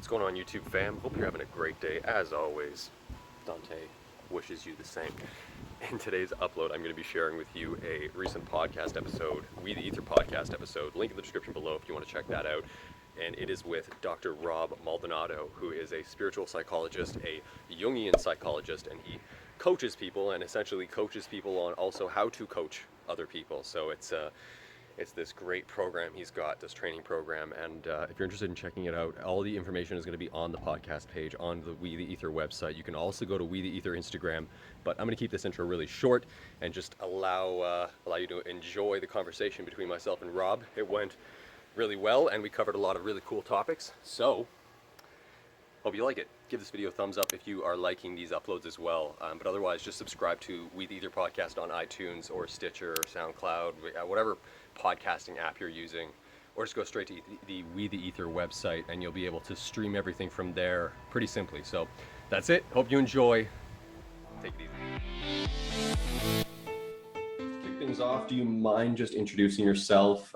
What's going on, YouTube fam? Hope you're having a great day. As always, Dante wishes you the same. In today's upload, I'm going to be sharing with you a recent podcast episode, We the Ether podcast episode. Link in the description below if you want to check that out. And it is with Dr. Maldonado, who is a spiritual psychologist, a Jungian psychologist, and he coaches people and essentially coaches people on also how to coach other people. So it's this great program he's got, this training program, and if you're interested in checking it out, all the information is going to be on the podcast page on the We the Ether website. You can also go to We the Ether Instagram, but I'm going to keep this intro really short and just allow you to enjoy the conversation between myself and Rob. It went really well, and we covered a lot of really cool topics, so hope you like it. Give this video a thumbs up if you are liking these uploads as well. But otherwise, just subscribe to We the Ether podcast on iTunes or Stitcher or SoundCloud, whatever podcasting app you're using, or just go straight to the We the Ether website and you'll be able to stream everything from there pretty simply. So that's it. Hope you enjoy. Take it easy. To kick things off, do you mind just introducing yourself?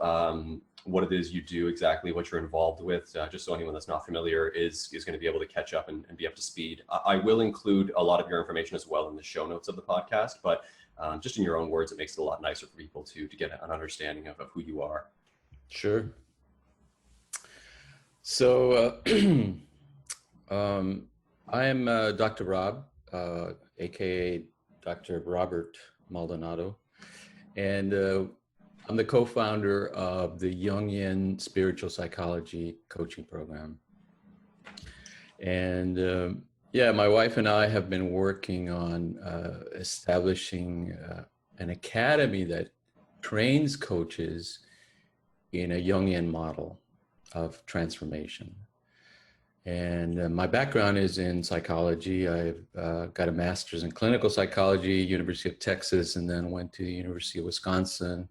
What it is you do exactly, what you're involved with, just so anyone that's not familiar is going to be able to catch up and be up to speed. I will include a lot of your information as well in the show notes of the podcast, but just in your own words, it makes it a lot nicer for people to get an understanding of who you are. Sure. So I am Dr. Rob, aka Dr. Robert Maldonado, and I'm the co-founder of the Jungian Spiritual Psychology coaching program. And yeah, my wife and I have been working on establishing an academy that trains coaches in a Jungian model of transformation. And my background is in psychology. I've got a master's in clinical psychology, University of Texas, and then went to the University of Wisconsin.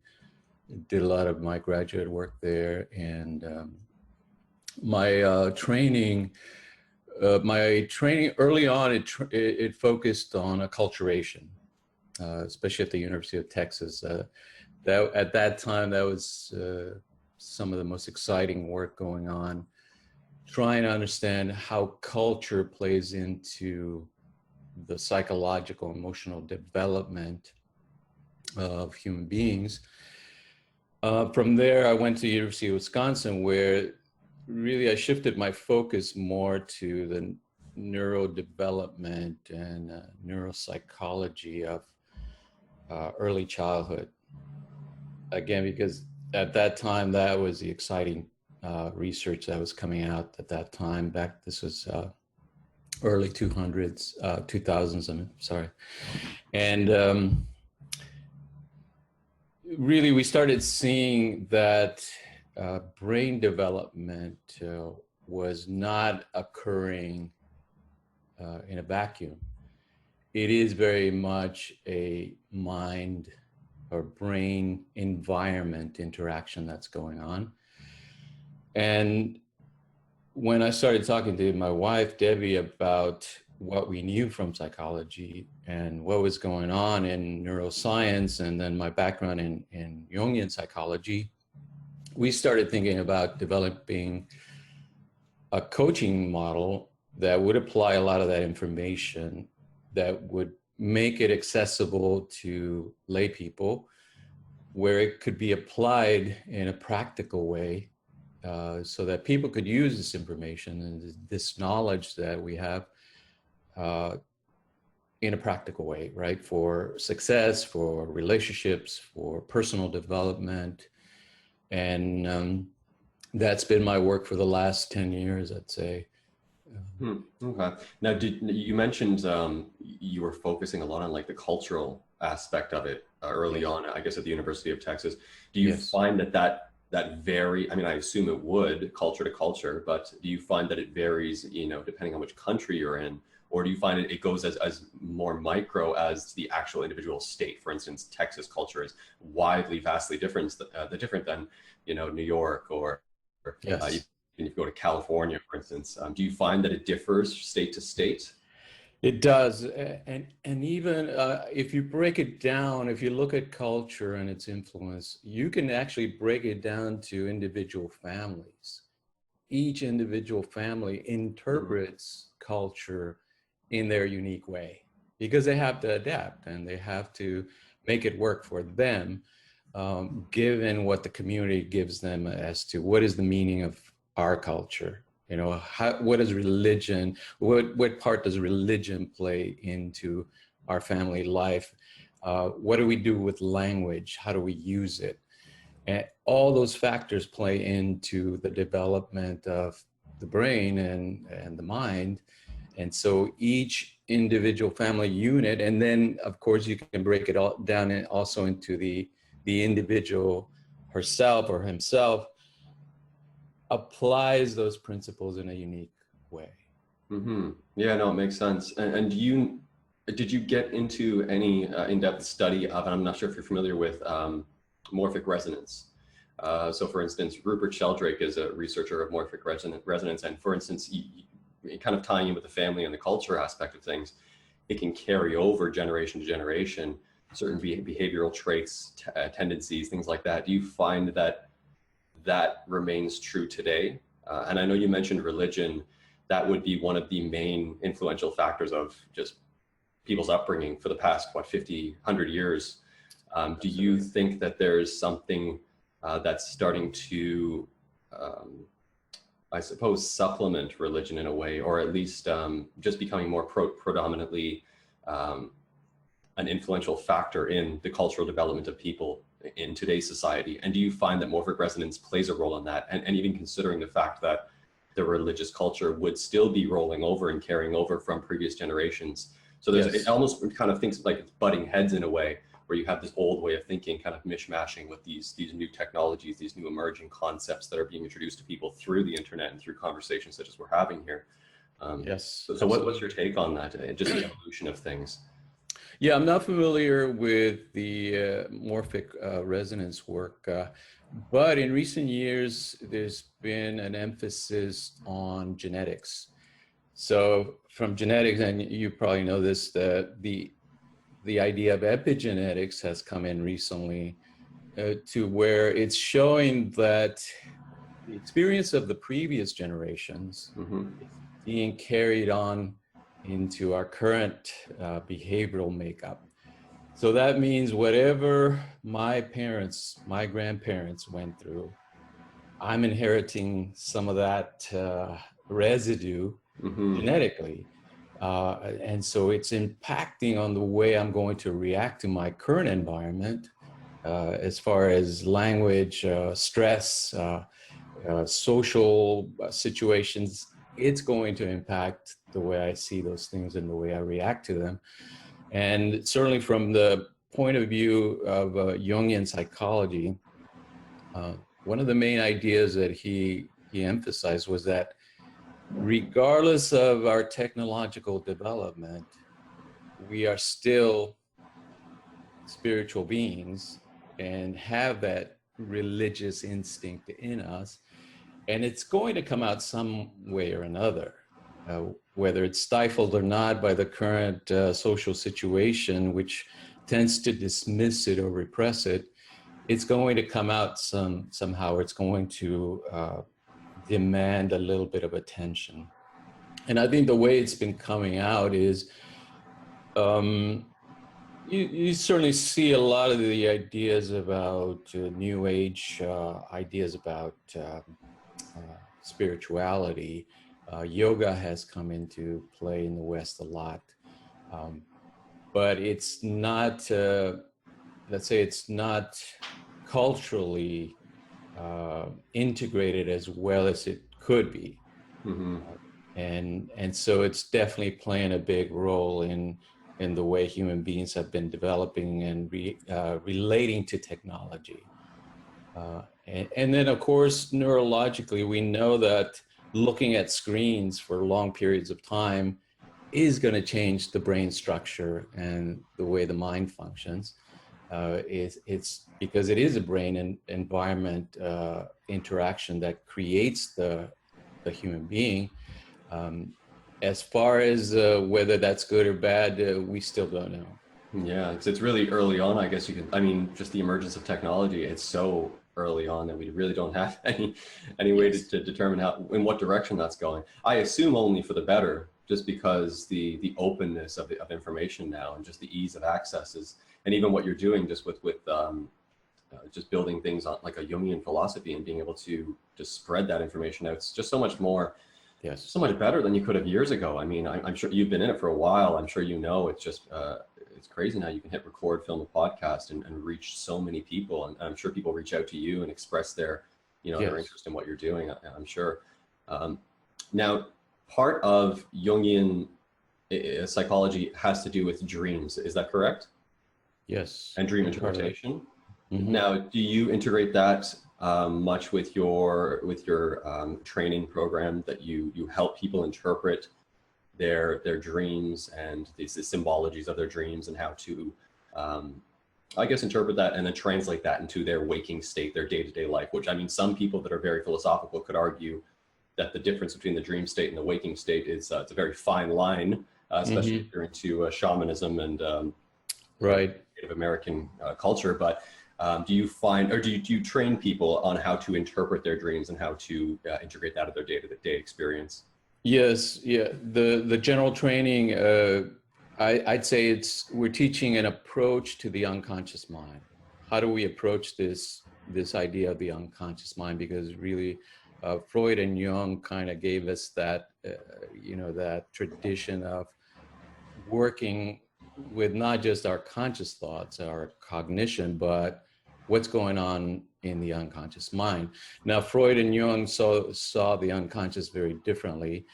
Did a lot of my graduate work there, and my training early on, it focused on acculturation, especially at the University of Texas. That at that time, that was some of the most exciting work going on, trying to understand how culture plays into the psychological, emotional development of human beings. From there, I went to the University of Wisconsin, where really I shifted my focus more to the neurodevelopment and neuropsychology of early childhood. Again, because at that time, that was the exciting research that was coming out at that time. This was early 2000s, I'm sorry. And really, we started seeing that brain development was not occurring in a vacuum. It is very much a mind or brain environment interaction that's going on. And when I started talking to my wife, Debbie, about what we knew from psychology and what was going on in neuroscience, and then my background in Jungian psychology, we started thinking about developing a coaching model that would apply a lot of that information, that would make it accessible to lay people, where it could be applied in a practical way, so that people could use this information and this knowledge that we have in a practical way, right? For success, for relationships, for personal development. And that's been my work for the last 10 years, I'd say. Okay. Now, you mentioned you were focusing a lot on like the cultural aspect of it early on, I guess, at the University of Texas. Do you find that vary? I mean, I assume it would, culture to culture, but do you find that it varies, depending on which country you're in? Or do you find it goes as more micro as the actual individual state? For instance, Texas culture is vastly different than, New York or even if you go to California, for instance. Do you find that it differs state to state? It does. And even if you break it down, if you look at culture and its influence, you can actually break it down to individual families. each individual family Mm-hmm. interprets culture in their unique way, because they have to adapt and they have to make it work for them, given what the community gives them as to what is the meaning of our culture. You know, what is religion? What part does religion play into our family life? What do we do with language? How do we use it? And all those factors play into the development of the brain and the mind. And so each individual family unit, and then of course you can break it all down and also into the individual herself or himself, applies those principles in a unique way. Mm-hmm. Yeah, no, it makes sense. And did you get into any in-depth study of, and I'm not sure if you're familiar with morphic resonance. So for instance, Rupert Sheldrake is a researcher of morphic resonance. And for instance, kind of tying in with the family and the culture aspect of things, it can carry over generation to generation, certain behavioral traits, tendencies, things like that. Do you find that that remains true today? And I know you mentioned religion. That would be one of the main influential factors of just people's upbringing for the past, 50, 100 years. Do you think that there's something that's starting to, I suppose, supplement religion in a way, or at least just becoming more predominantly an influential factor in the cultural development of people in today's society? And do you find that morphic resonance plays a role in that? And even considering the fact that the religious culture would still be rolling over and carrying over from previous generations. So there's, Yes. It almost kind of thinks like it's butting heads in a way, where you have this old way of thinking kind of mishmashing with these new technologies, these new emerging concepts that are being introduced to people through the internet and through conversations such as we're having here. Yes. So what's your take on that? Just the evolution of things. Yeah, I'm not familiar with the morphic resonance work, but in recent years, there's been an emphasis on genetics. So from genetics, and you probably know this, the idea of epigenetics has come in recently to where it's showing that the experience of the previous generations Mm-hmm. is being carried on into our current behavioral makeup. So that means whatever my parents, my grandparents went through, I'm inheriting some of that residue Mm-hmm. genetically. And so it's impacting on the way I'm going to react to my current environment as far as language, stress, social situations. It's going to impact the way I see those things and the way I react to them. And certainly from the point of view of Jungian psychology, one of the main ideas that he emphasized was that regardless of our technological development, we are still spiritual beings and have that religious instinct in us. And it's going to come out some way or another, whether it's stifled or not by the current social situation, which tends to dismiss it or repress it. It's going to come out somehow. It's going to demand a little bit of attention. And I think the way it's been coming out is you certainly see a lot of the ideas about New Age, ideas about spirituality. Yoga has come into play in the West a lot. But it's not, let's say it's not culturally integrated as well as it could be. Mm-hmm. And so it's definitely playing a big role in the way human beings have been developing and relating to technology. And then, of course, neurologically, we know that looking at screens for long periods of time is going to change the brain structure and the way the mind functions. It's because it is a brain and environment interaction that creates the human being. As far as whether that's good or bad, we still don't know. Yeah, it's really early on, I guess you could, I mean, just the emergence of technology, it's so early on that we really don't have any way to determine in what direction that's going. I assume only for the better, just because the openness of information now and just the ease of access is, and even what you're doing just with just building things on like a Jungian philosophy and being able to just spread that information out. It's just so much more, so much better than you could have years ago. I mean, I'm sure you've been in it for a while. I'm sure you know, it's just, it's crazy now. You can hit record, film a podcast and reach so many people. And I'm sure people reach out to you and express their, their interest in what you're doing, I'm sure. Now, part of Jungian psychology has to do with dreams. Is that correct? Yes. And dream interpretation. Mm-hmm. Now, do you integrate that much with your training program, that you help people interpret their dreams and the symbologies of their dreams and how to, I guess, interpret that and then translate that into their waking state, their day-to-day life, which, I mean, some people that are very philosophical could argue that the difference between the dream state and the waking state is it's a very fine line, especially if you're into shamanism and Native American culture. But do you find, or do you train people on how to interpret their dreams and how to integrate that into their day-to-day experience? Yes, yeah. The general training, I'd say we're teaching an approach to the unconscious mind. How do we approach this idea of the unconscious mind? Because really, Freud and Jung kind of gave us that, that tradition of working with not just our conscious thoughts, our cognition, but what's going on in the unconscious mind. Now, Freud and Jung saw the unconscious very differently,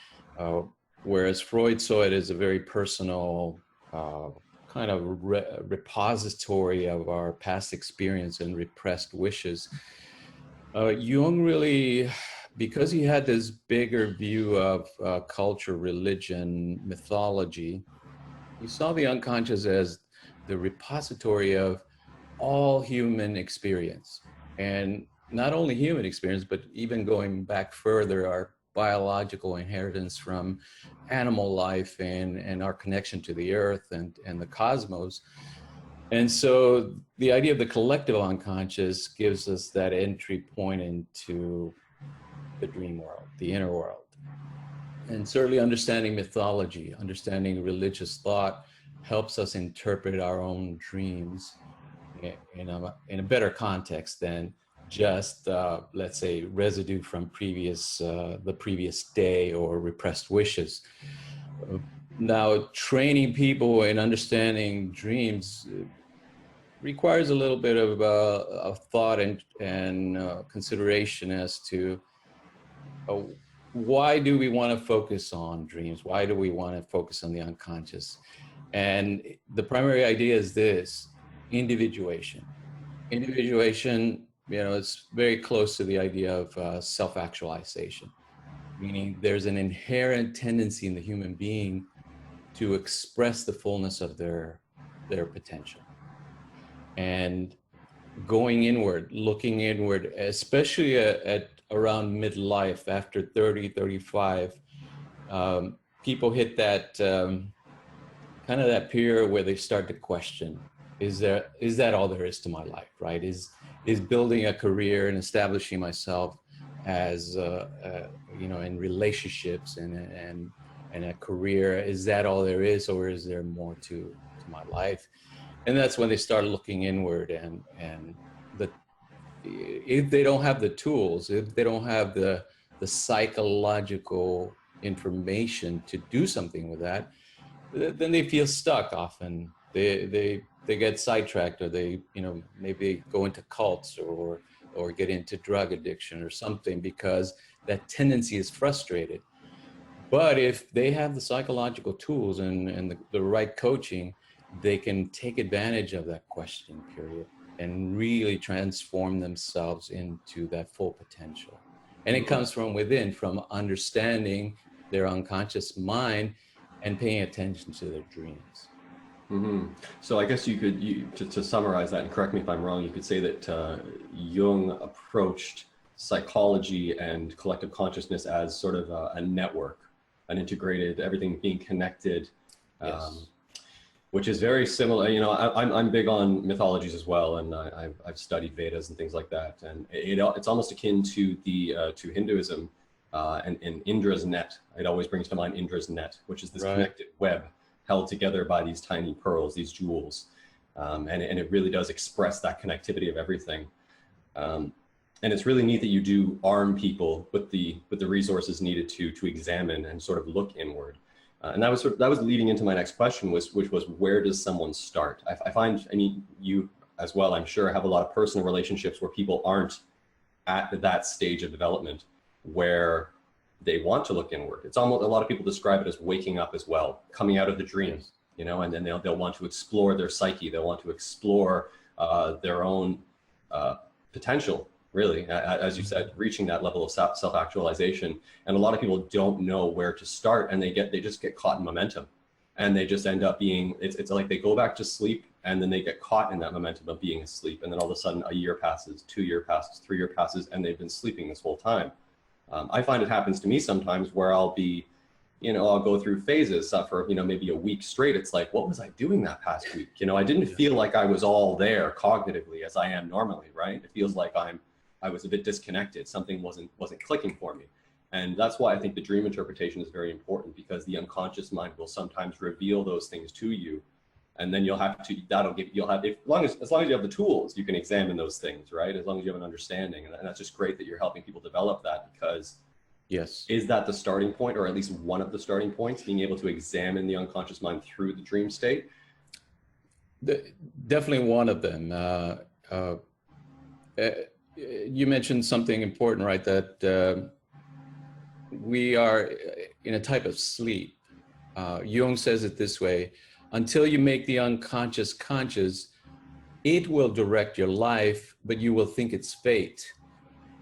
whereas Freud saw it as a very personal kind of repository of our past experience and repressed wishes. Jung really, because he had this bigger view of culture, religion, mythology, he saw the unconscious as the repository of all human experience. And not only human experience, but even going back further, our biological inheritance from animal life and our connection to the earth and the cosmos. And so the idea of the collective unconscious gives us that entry point into the dream world, the inner world. And certainly understanding mythology, understanding religious thought helps us interpret our own dreams in a better context than just, let's say, residue from the previous day or repressed wishes. Now, training people in understanding dreams requires a little bit of thought and consideration as to why do we want to focus on dreams? Why do we want to focus on the unconscious? And the primary idea is this: individuation. Individuation, it's very close to the idea of self-actualization, meaning there's an inherent tendency in the human being to express the fullness of their potential. And going inward, looking inward, especially at around midlife, after 30, 35, people hit that kind of that period where they start to question, is that all there is to my life, right? Is building a career and establishing myself as, in relationships and a career, is that all there is, or is there more to my life? And that's when they start looking inward, and if they don't have the tools, if they don't have the psychological information to do something with that, then they feel stuck often. They get sidetracked, or they, maybe go into cults or get into drug addiction or something, because that tendency is frustrated. But if they have the psychological tools and the right coaching, they can take advantage of that questioning period and really transform themselves into that full potential. And it comes from within, from understanding their unconscious mind and paying attention to their dreams. Mm-hmm. So I guess to summarize that, and correct me if I'm wrong, you could say that Jung approached psychology and collective consciousness as sort of a network, an integrated, everything being connected. Yes. which is very similar. You know, I'm big on mythologies as well, and I've studied Vedas and things like that, and it's almost akin to the to Hinduism, and Indra's net. It always brings to mind Indra's net, which is this connected web held together by these tiny pearls, these jewels, and it really does express that connectivity of everything. And it's really neat that you do arm people with the resources needed to examine and sort of look inward. And that was leading into my next question, which was, where does someone start? I find, I mean, you as well, I'm sure, have a lot of personal relationships where people aren't at that stage of development where they want to look inward. It's almost, a lot of people describe it as waking up as well, coming out of the dreams, you know, and then they'll want to explore their psyche. They'll want to explore their own potential, really, as you said, reaching that level of self-actualization. And a lot of people don't know where to start, and they just get caught in momentum, and they just end up being, it's like they go back to sleep, and then they get caught in that momentum of being asleep, and then all of a sudden a year passes, 2 year passes, 3 year passes, and they've been sleeping this whole time. I find it happens to me sometimes where I'll be, you know, I'll go through phases for, you know, maybe a week straight. It's like, what was I doing that past week? You know, I didn't feel like I was all there cognitively as I am normally, right? It feels like I was a bit disconnected. Something wasn't clicking for me. And that's why I think the dream interpretation is very important, because the unconscious mind will sometimes reveal those things to you. And then you'll have, as long as you have the tools, you can examine those things, right? As long as you have an understanding. And that's just great that you're helping people develop that, because is that the starting point, or at least one of the starting points, being able to examine the unconscious mind through the dream state? Definitely one of them. You mentioned something important, right? That we are in a type of sleep. Jung says it this way: until you make the unconscious conscious, it will direct your life, but you will think it's fate.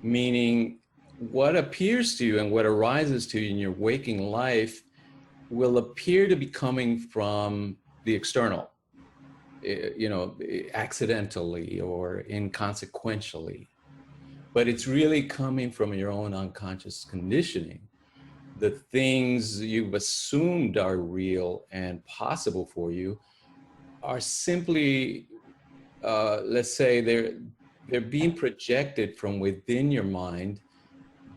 Meaning, what appears to you and what arises to you in your waking life will appear to be coming from the external, you know, accidentally or inconsequentially. But it's really coming from your own unconscious conditioning. The things you've assumed are real and possible for you are simply, let's say, they're being projected from within your mind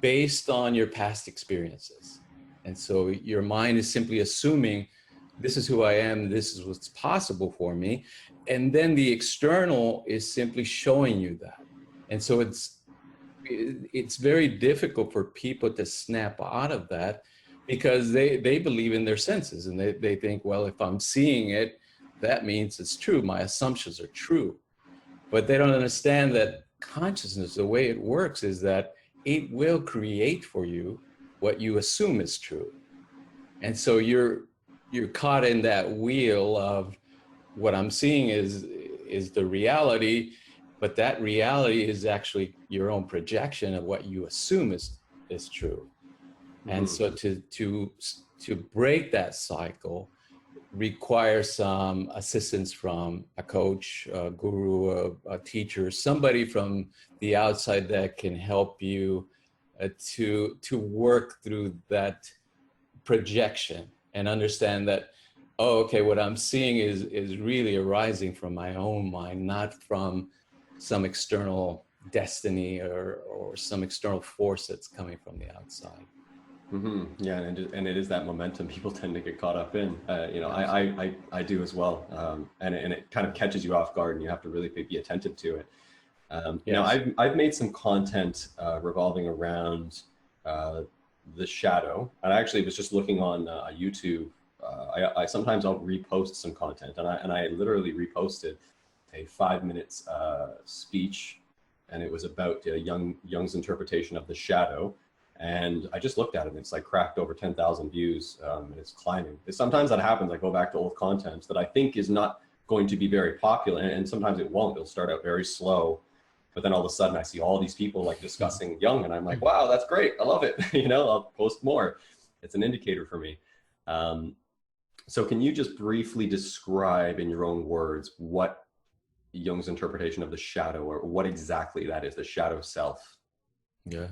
based on your past experiences. And so your mind is simply assuming, this is who I am, this is what's possible for me. And then the external is simply showing you that. And so it's very difficult for people to snap out of that, because they believe in their senses, and they think, well, if I'm seeing it, that means it's true. My assumptions are true. But they don't understand that consciousness, the way it works, is that it will create for you what you assume is true. And so you're caught in that wheel of, what I'm seeing is the reality, but that reality is actually your own projection of what you assume is true. And so to break that cycle requires some assistance from a coach, a guru, a teacher, somebody from the outside that can help you to work through that projection and understand that, oh, okay, what I'm seeing is really arising from my own mind, not from some external destiny or some external force that's coming from the outside. Yeah, and it is that momentum people tend to get caught up in. You know, I do as well, and it kind of catches you off guard, and you have to really be attentive to it. You know, I've made some content revolving around the shadow, and I actually was just looking on YouTube. I sometimes I'll repost some content, and I literally reposted a 5 minutes speech, and it was about Jung's interpretation of the shadow. And I just looked at it, and it's like cracked over 10,000 views, and it's climbing. Sometimes that happens. I go back to old content that I think is not going to be very popular, and sometimes it won't. It'll start out very slow, but then all of a sudden I see all these people like discussing Jung, and I'm like, wow, that's great. I love it. You know, I'll post more. It's an indicator for me. So can you just briefly describe in your own words what Jung's interpretation of the shadow, or what exactly that is, the shadow self? Yeah.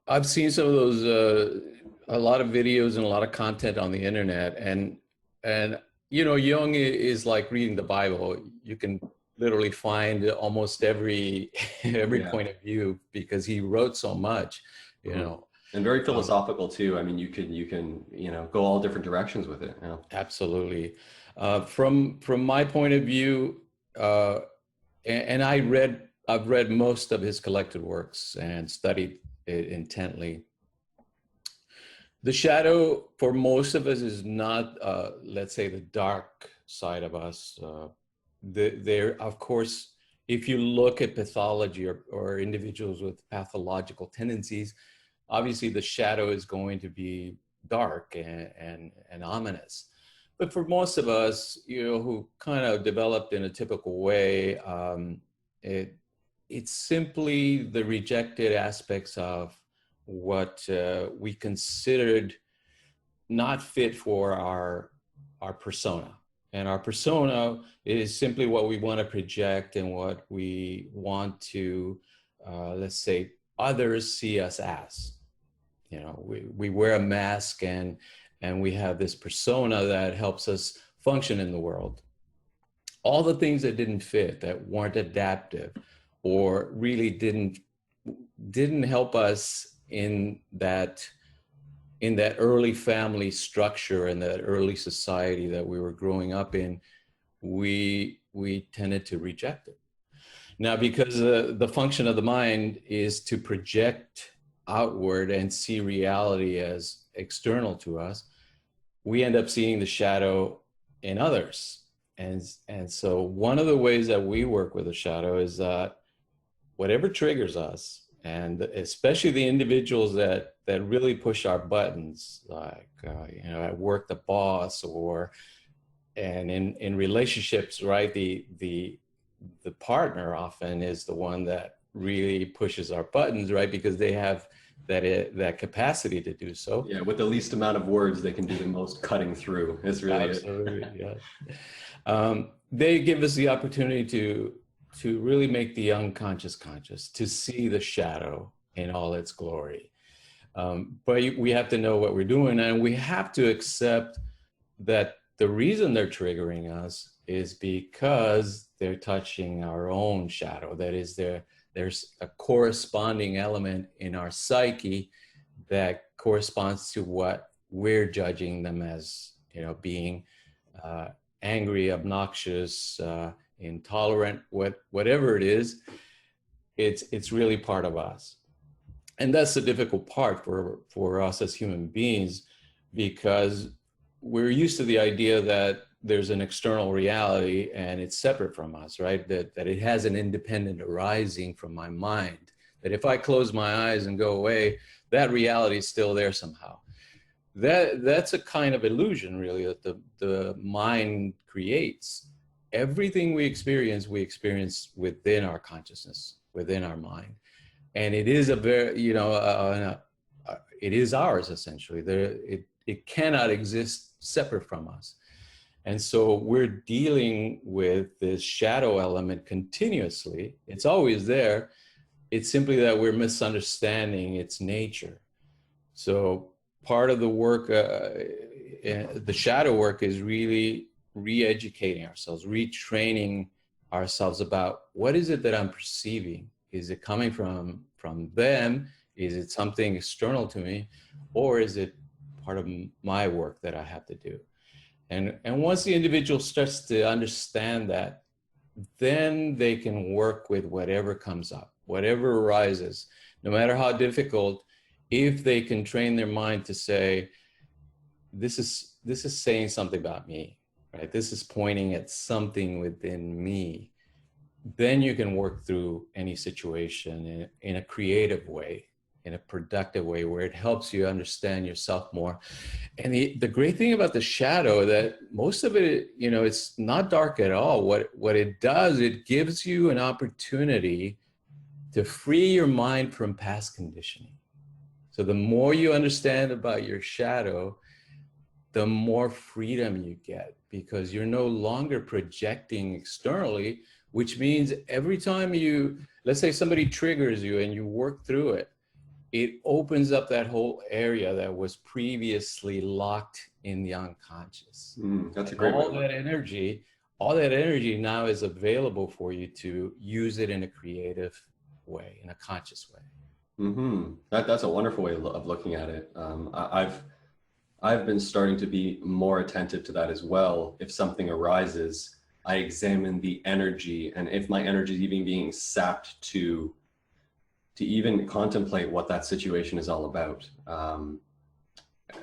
I've seen some of those a lot of videos and a lot of content on the internet, and you know, Jung is like reading the Bible. You can literally find almost every every Yeah. point of view because he wrote so much, you Mhm. know. And very Um, philosophical too. I mean, you can go all different directions with it. Yeah. Absolutely. From my point of view, uh, and I've read most of his collected works and studied it intently. The shadow for most of us is not, let's say, the dark side of us. There, of course, if you look at pathology or individuals with pathological tendencies, obviously the shadow is going to be dark and ominous. But for most of us, you know, who kind of developed in a typical way, it it's simply the rejected aspects of what we considered not fit for our persona. And our persona is simply what we want to project and what we want to, let's say, others see us as. You know, we wear a mask and we have this persona that helps us function in the world. All the things that didn't fit, that weren't adaptive, or really didn't help us in that early family structure and that early society that we were growing up in, we tended to reject it. Now, because the function of the mind is to project outward and see reality as external to us, we end up seeing the shadow in others. And so one of the ways that we work with the shadow is that whatever triggers us, and especially the individuals that really push our buttons, like you know, at work, the boss, or and in relationships, right, the partner often is the one that really pushes our buttons, right, because they have that capacity to do so. Yeah, with the least amount of words, they can do the most cutting through. It's really it. Absolutely, yes. They give us the opportunity to really make the unconscious conscious, to see the shadow in all its glory. But we have to know what we're doing, and we have to accept that the reason they're triggering us is because they're touching our own shadow. That is, there's a corresponding element in our psyche that corresponds to what we're judging them as, you know, being angry, obnoxious, intolerant, whatever it is. It's really part of us. And that's the difficult part for us as human beings, because we're used to the idea that there's an external reality and it's separate from us, right? That it has an independent arising from my mind, that if I close my eyes and go away, that reality is still there somehow. That's a kind of illusion, really, that the mind creates. Everything we experience within our consciousness, within our mind. And it is a very, you know, it is ours, essentially. It cannot exist separate from us. And so we're dealing with this shadow element continuously. It's always there. It's simply that we're misunderstanding its nature. So part of the work, the shadow work, is really re-educating ourselves, retraining ourselves about what is it that I'm perceiving. Is it coming from them? Is it something external to me? Or is it part of my work that I have to do? And once the individual starts to understand that, then they can work with whatever comes up, whatever arises, no matter how difficult, if they can train their mind to say, this is saying something about me, right? This is pointing at something within me. Then you can work through any situation in a creative way, in a productive way, where it helps you understand yourself more. And the great thing about the shadow, that most of it, you know, it's not dark at all. What it does, it gives you an opportunity to free your mind from past conditioning. So the more you understand about your shadow, the more freedom you get, because you're no longer projecting externally, which means every time let's say somebody triggers you and you work through it, it opens up that whole area that was previously locked in the unconscious. That's a And great way. all that energy now is available for you to use it in a creative way, in a conscious way. That's a wonderful way of looking at it. I've been starting to be more attentive to that as well. If something arises, I examine the energy, and if my energy is even being sapped to even contemplate what that situation is all about.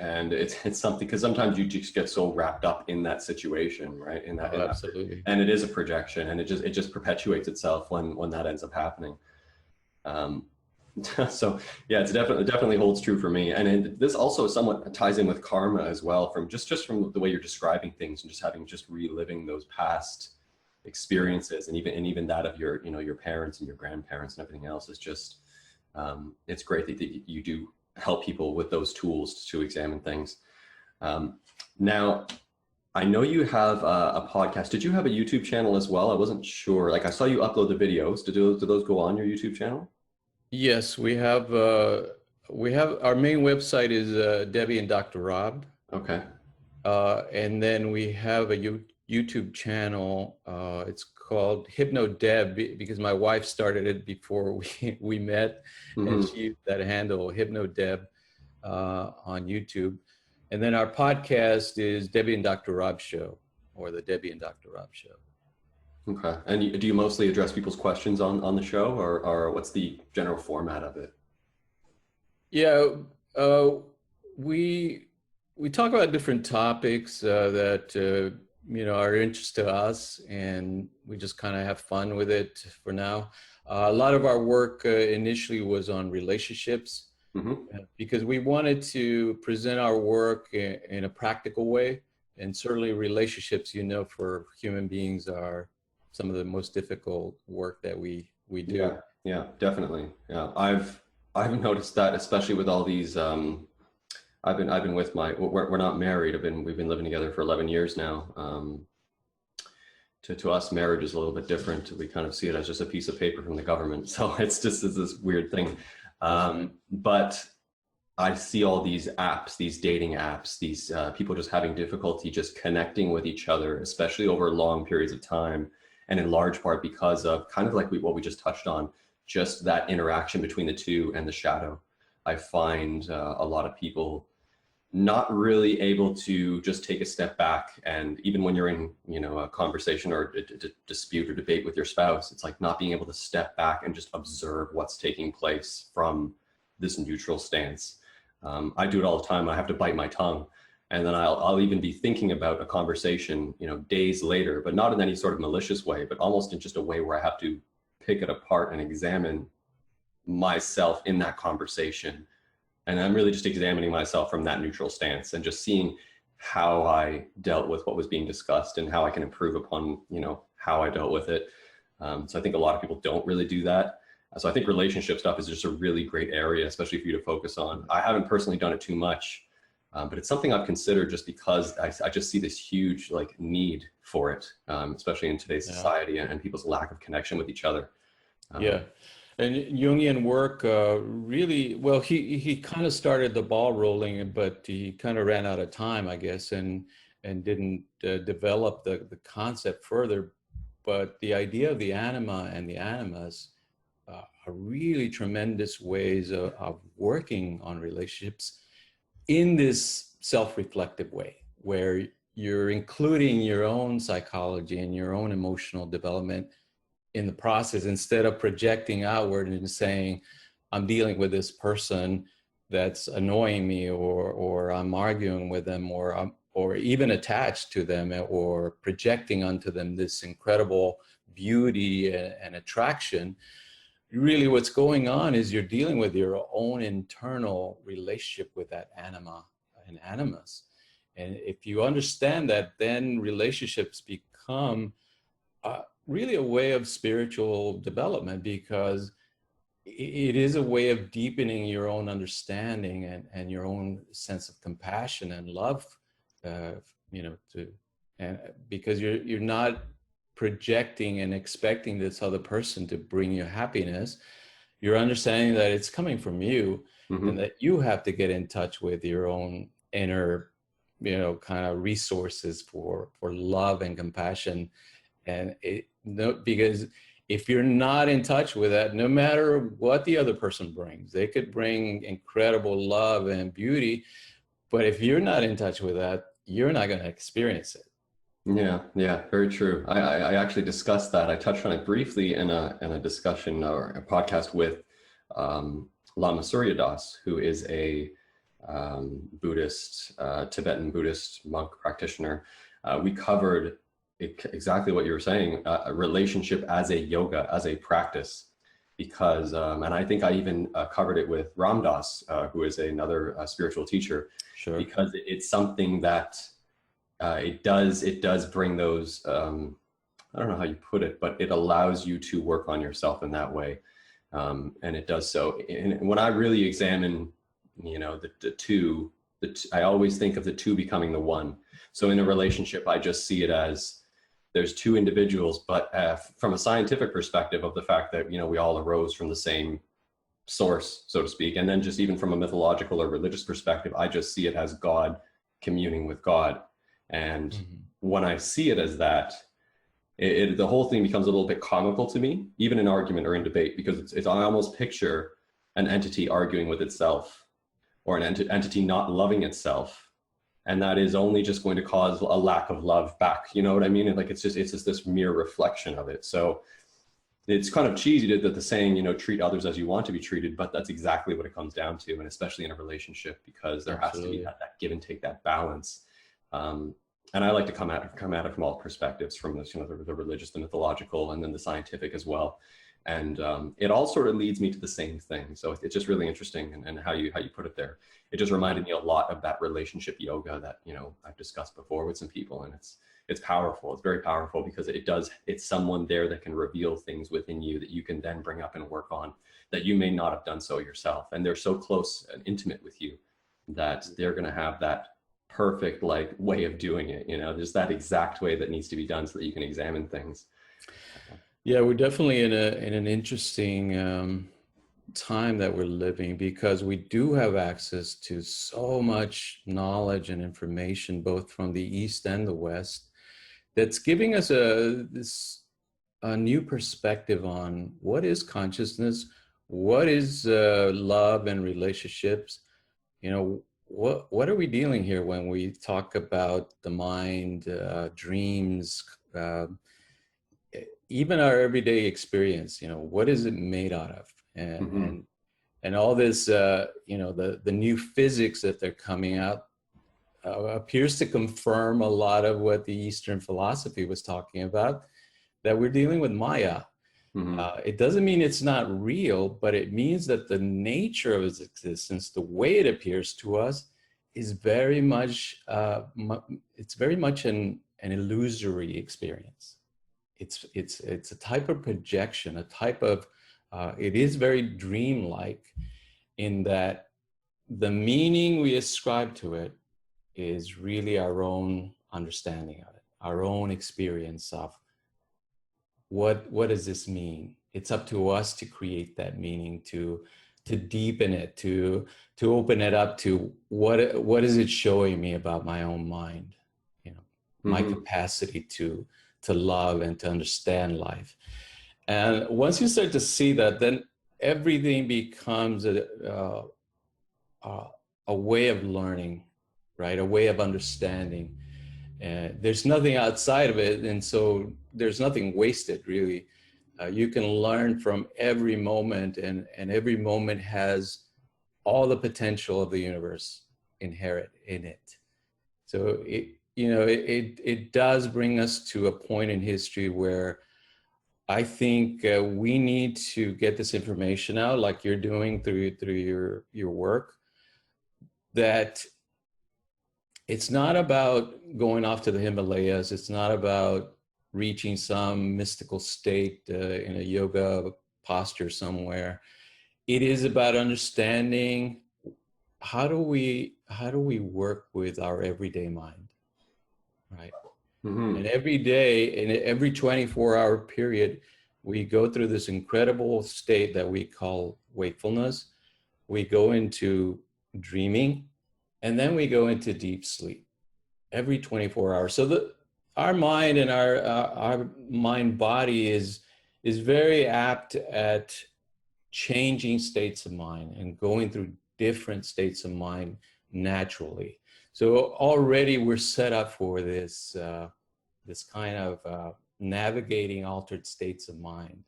And it's something, because sometimes you just get so wrapped up in that situation, right? Absolutely. And it is a projection, and it just perpetuates itself when that ends up happening. So yeah, it's definitely holds true for me. And this also somewhat ties in with karma as well, from just from the way you're describing things, and just reliving those past experiences, and even that of your parents and your grandparents and everything else is just, it's great that you do help people with those tools to examine things. Now, I know you have a podcast. Did you have a YouTube channel as well? I wasn't sure. Like, I saw you upload the videos. Did those go on your YouTube channel? Yes, we have our main website is Debbie and Dr. Rob. Okay. And then we have a YouTube channel. It's called HypnoDeb, because my wife started it before we met, and she used that handle, HypnoDeb, on YouTube. And then our podcast is Debbie and Dr. Rob Show, or the Debbie and Dr. Rob Show. Okay. And do you mostly address people's questions on the show, or what's the general format of it? Yeah, we talk about different topics that are interest to us, and we just kind of have fun with it for now. A lot of our work initially was on relationships, because we wanted to present our work in a practical way, and certainly relationships, for human beings are some of the most difficult work that we do. Yeah, definitely. Yeah, I've noticed that, especially with all these. I've been with we're not married. We've been living together for 11 years now. To us, marriage is a little bit different. We kind of see it as just a piece of paper from the government. So it's this weird thing. But I see all these apps, these dating apps, these people just having difficulty just connecting with each other, especially over long periods of time. And in large part because of kind of like what we just touched on, just that interaction between the two and the shadow. I find a lot of people not really able to just take a step back. And even when you're in, a conversation or a dispute or debate with your spouse, it's like not being able to step back and just observe what's taking place from this neutral stance. I do it all the time. I have to bite my tongue. And then I'll even be thinking about a conversation, days later, but not in any sort of malicious way, but almost in just a way where I have to pick it apart and examine myself in that conversation. And I'm really just examining myself from that neutral stance and just seeing how I dealt with what was being discussed and how I can improve upon, how I dealt with it. So I think a lot of people don't really do that. So I think relationship stuff is just a really great area, especially for you to focus on. I haven't personally done it too much, but it's something I've considered just because I just see this huge need for it, especially in today's society and people's lack of connection with each other. And Jungian work really, well, he kind of started the ball rolling, but he kind of ran out of time, I guess, and didn't develop the concept further. But the idea of the anima and the animus are really tremendous ways of working on relationships in this self-reflective way, where you're including your own psychology and your own emotional development in the process, instead of projecting outward and saying, I'm dealing with this person that's annoying me, or I'm arguing with them, or even attached to them, or projecting onto them this incredible beauty and attraction. Really what's going on is you're dealing with your own internal relationship with that anima and animus. And if you understand that, then relationships become really a way of spiritual development, because it is a way of deepening your own understanding and your own sense of compassion and love, because you're not projecting and expecting this other person to bring you happiness. you're understanding that it's coming from you, Mm-hmm. and that you have to get in touch with your own inner, kind of resources for love and compassion. And because if you're not in touch with that, no matter what the other person brings, they could bring incredible love and beauty, but if you're not in touch with that, you're not going to experience it. Yeah, yeah, very true. I actually discussed that. I touched on it briefly in a discussion or a podcast with Lama Surya Das, who is a Buddhist, Tibetan Buddhist monk practitioner. We covered exactly what you were saying, a relationship as a yoga, as a practice, because, and I think I even covered it with Ram Dass, who is another spiritual teacher, Sure. because it's something that it does bring those, I don't know how you put it, but it allows you to work on yourself in that way. And it does so. And when I really examine, the two, I always think of the two becoming the one. So in a relationship, I just see it as there's two individuals, but from a scientific perspective of the fact that, we all arose from the same source, so to speak. And then just even from a mythological or religious perspective, I just see it as God communing with God. And when I see it as that, the whole thing becomes a little bit comical to me, even in argument or in debate, because I almost picture an entity arguing with itself, or an entity not loving itself. And that is only just going to cause a lack of love back. You know what I mean? And like, it's just this mere reflection of it. So it's kind of cheesy that the saying, treat others as you want to be treated, but that's exactly what it comes down to. And especially in a relationship, because there has to be that give and take, that balance. And I like to come at it from all perspectives, from this, the religious, the mythological, and then the scientific as well. And it all sort of leads me to the same thing. So it's just really interesting, and how you put it there. It just reminded me a lot of that relationship yoga that, I've discussed before with some people, and it's powerful. It's very powerful because it's someone there that can reveal things within you that you can then bring up and work on that you may not have done so yourself. And they're so close and intimate with you that they're going to have that perfect way of doing it. There's that exact way that needs to be done so that you can examine things. Yeah, we're definitely in an interesting time that we're living, because we do have access to so much knowledge and information, both from the East and the West, that's giving us a new perspective on what is consciousness, what is love and relationships. What are we dealing here when we talk about the mind, dreams, even our everyday experience? What is it made out of? And all this, the new physics that they're coming out appears to confirm a lot of what the Eastern philosophy was talking about, that we're dealing with Maya. It doesn't mean it's not real, but it means that the nature of its existence, the way it appears to us, is very much, it's very much an illusory experience. It's a type of projection, a type of, it is very dreamlike, in that the meaning we ascribe to it is really our own understanding of it, our own experience of what does this mean? It's up to us to create that meaning, to deepen it, to open it up to what is it showing me about my own mind, my capacity to love and to understand life. And once you start to see that, then everything becomes a way of learning, right? A way of understanding. There's nothing outside of it, and so there's nothing wasted, really. You can learn from every moment, and every moment has all the potential of the universe inherent in it. So it does bring us to a point in history where I think we need to get this information out, like you're doing through your work, that it's not about going off to the Himalayas. It's not about reaching some mystical state in a yoga posture somewhere. It is about understanding how do we work with our everyday mind, right? And every day, in every 24-hour period, We go through this incredible state that we call wakefulness. We go into dreaming, and then we go into deep sleep every 24 hours. So our mind and our mind body is very apt at changing states of mind and going through different states of mind naturally. So already we're set up for this kind of navigating altered states of mind.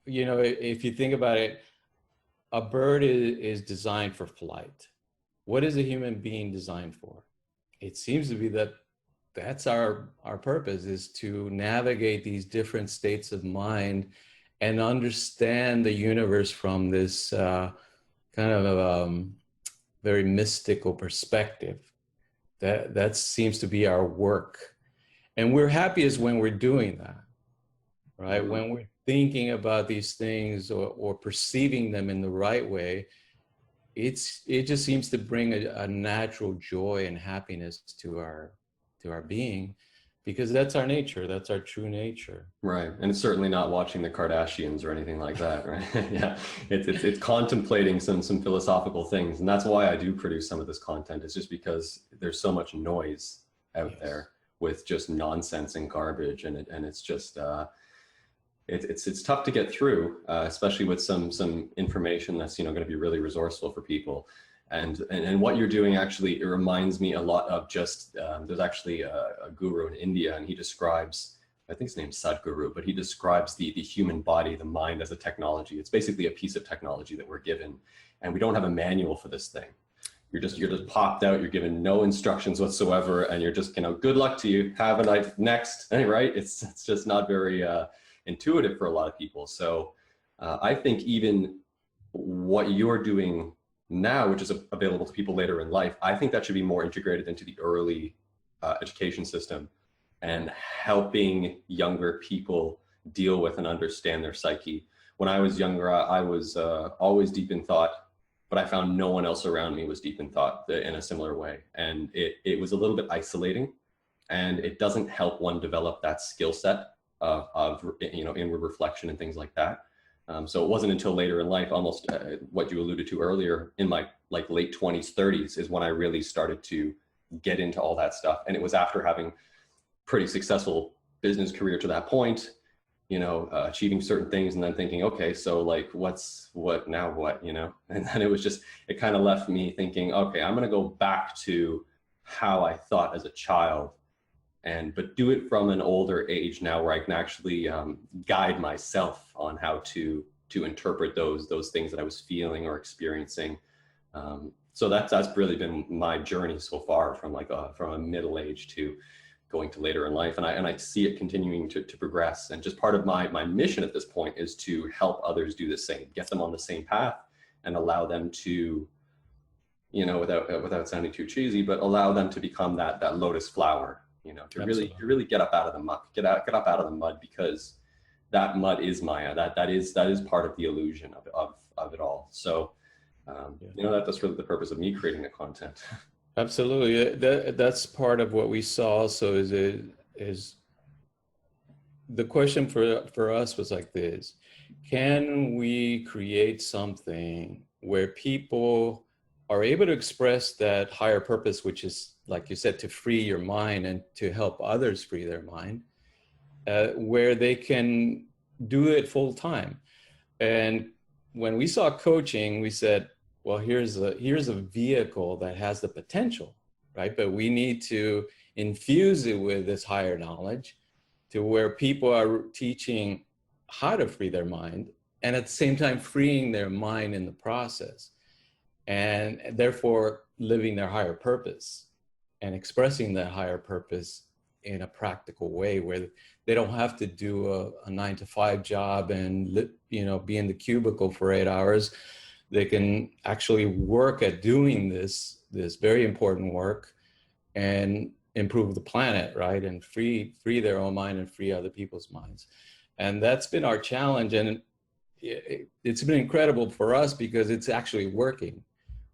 You know, if you think about it, a bird is designed for flight. What is a human being designed for? It seems to be that's our purpose, is to navigate these different states of mind and understand the universe from this kind of very mystical perspective. That seems to be our work. And we're happiest when we're doing that, right? Mm-hmm. When we're thinking about these things or perceiving them in the right way, it just seems to bring a natural joy and happiness to our being, because that's our nature. That's our true nature. Right. And it's certainly not watching the Kardashians or anything like that, right? Yeah. It's contemplating some philosophical things. And that's why I do produce some of this content. It's just because there's so much noise out yes. there with just nonsense and garbage. And it's just, it's tough to get through, especially with some information that's, going to be really resourceful for people. And what you're doing, actually, it reminds me a lot of just, there's actually a guru in India, and he describes, I think his name's Sadhguru, but he describes the human body, the mind, as a technology. It's basically a piece of technology that we're given, and we don't have a manual for this thing. You're just popped out, you're given no instructions whatsoever, and you're just, good luck to you, have a night, next, right? It's just not very intuitive for a lot of people. So I think even what you're doing now, which is available to people later in life, I think that should be more integrated into the early education system and helping younger people deal with and understand their psyche. When I was younger, I was always deep in thought, but I found no one else around me was deep in thought in a similar way. And it was a little bit isolating, and it doesn't help one develop that skill set of inward reflection and things like that. So it wasn't until later in life, almost what you alluded to earlier, in my late 20s, 30s, is when I really started to get into all that stuff. And it was after having pretty successful business career to that point, achieving certain things, and then thinking, okay, so what now, and then it kind of left me thinking, okay, I'm going to go back to how I thought as a child, but do it from an older age now, where I can actually guide myself on how to interpret those things that I was feeling or experiencing. So that's really been my journey so far, from a middle age to going to later in life, and I see it continuing to progress. And just part of my mission at this point is to help others do the same, get them on the same path, and allow them to, without sounding too cheesy, but allow them to become that lotus flower. To really get up out of the muck, get up out of the mud, because that mud is Maya. That is part of the illusion of it all. So, that's really the purpose of me creating the content. Absolutely. That's part of what we saw also is the question for us was like this: can we create something where people are able to express that higher purpose, which is, like you said, to free your mind and to help others free their mind, where they can do it full time? And when we saw coaching, we said, well, here's a vehicle that has the potential, right? But we need to infuse it with this higher knowledge, to where people are teaching how to free their mind, and at the same time freeing their mind in the process, and therefore living their higher purpose and expressing that higher purpose in a practical way, where they don't have to do a 9-to-5 job and be in the cubicle for 8 hours. They can actually work at doing this very important work and improve the planet, right? And free their own mind and free other people's minds. And that's been our challenge. And it's been incredible for us, because it's actually working.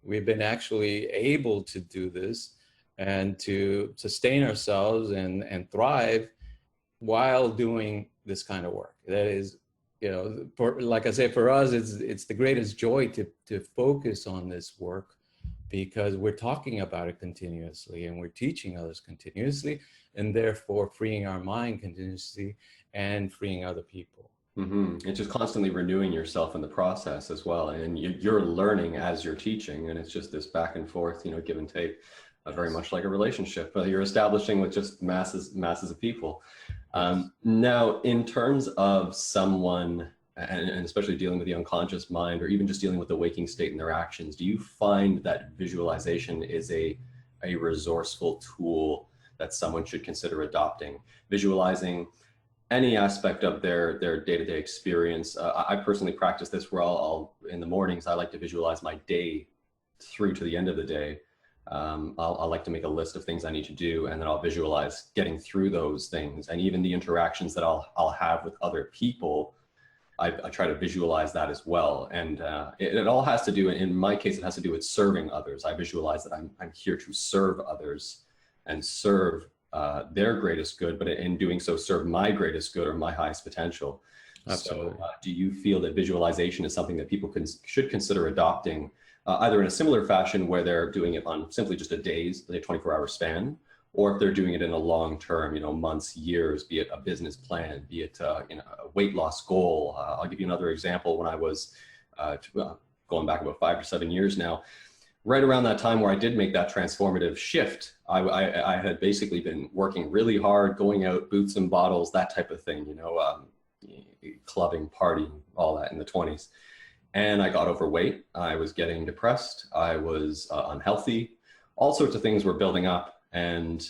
We've been actually able to do this and to sustain ourselves and thrive while doing this kind of work. That is, like I say, for us, it's the greatest joy to focus on this work, because we're talking about it continuously and we're teaching others continuously, and therefore freeing our mind continuously and freeing other people. It's just constantly renewing yourself in the process as well, and you're learning as you're teaching, and it's just this back and forth, give and take, very much like a relationship you're establishing with just masses of people. Now, in terms of someone, and especially dealing with the unconscious mind, or even just dealing with the waking state and their actions, do you find that visualization is a resourceful tool that someone should consider adopting? Visualizing any aspect of their day-to-day experience. I personally practice this where I'll in the mornings, I like to visualize my day through to the end of the day. I'll like to make a list of things I need to do, and then I'll visualize getting through those things, and even the interactions that I'll have with other people. I try to visualize that as well, and it all has to do, in my case, it has to do with serving others. I visualize that I'm here to serve others and serve their greatest good, but in doing so, serve my greatest good or my highest potential. Absolutely. So do you feel that visualization is something that people should consider adopting, either in a similar fashion where they're doing it on simply just a 24-hour span, or if they're doing it in a long term, months, years, be it a business plan, be it a weight loss goal? I'll give you another example. When I was going back about 5 or 7 years now, right around that time where I did make that transformative shift, I had basically been working really hard, going out, boots and bottles, that type of thing, clubbing, partying, all that in the 20s. And I got overweight. I was getting depressed. I was unhealthy. All sorts of things were building up. And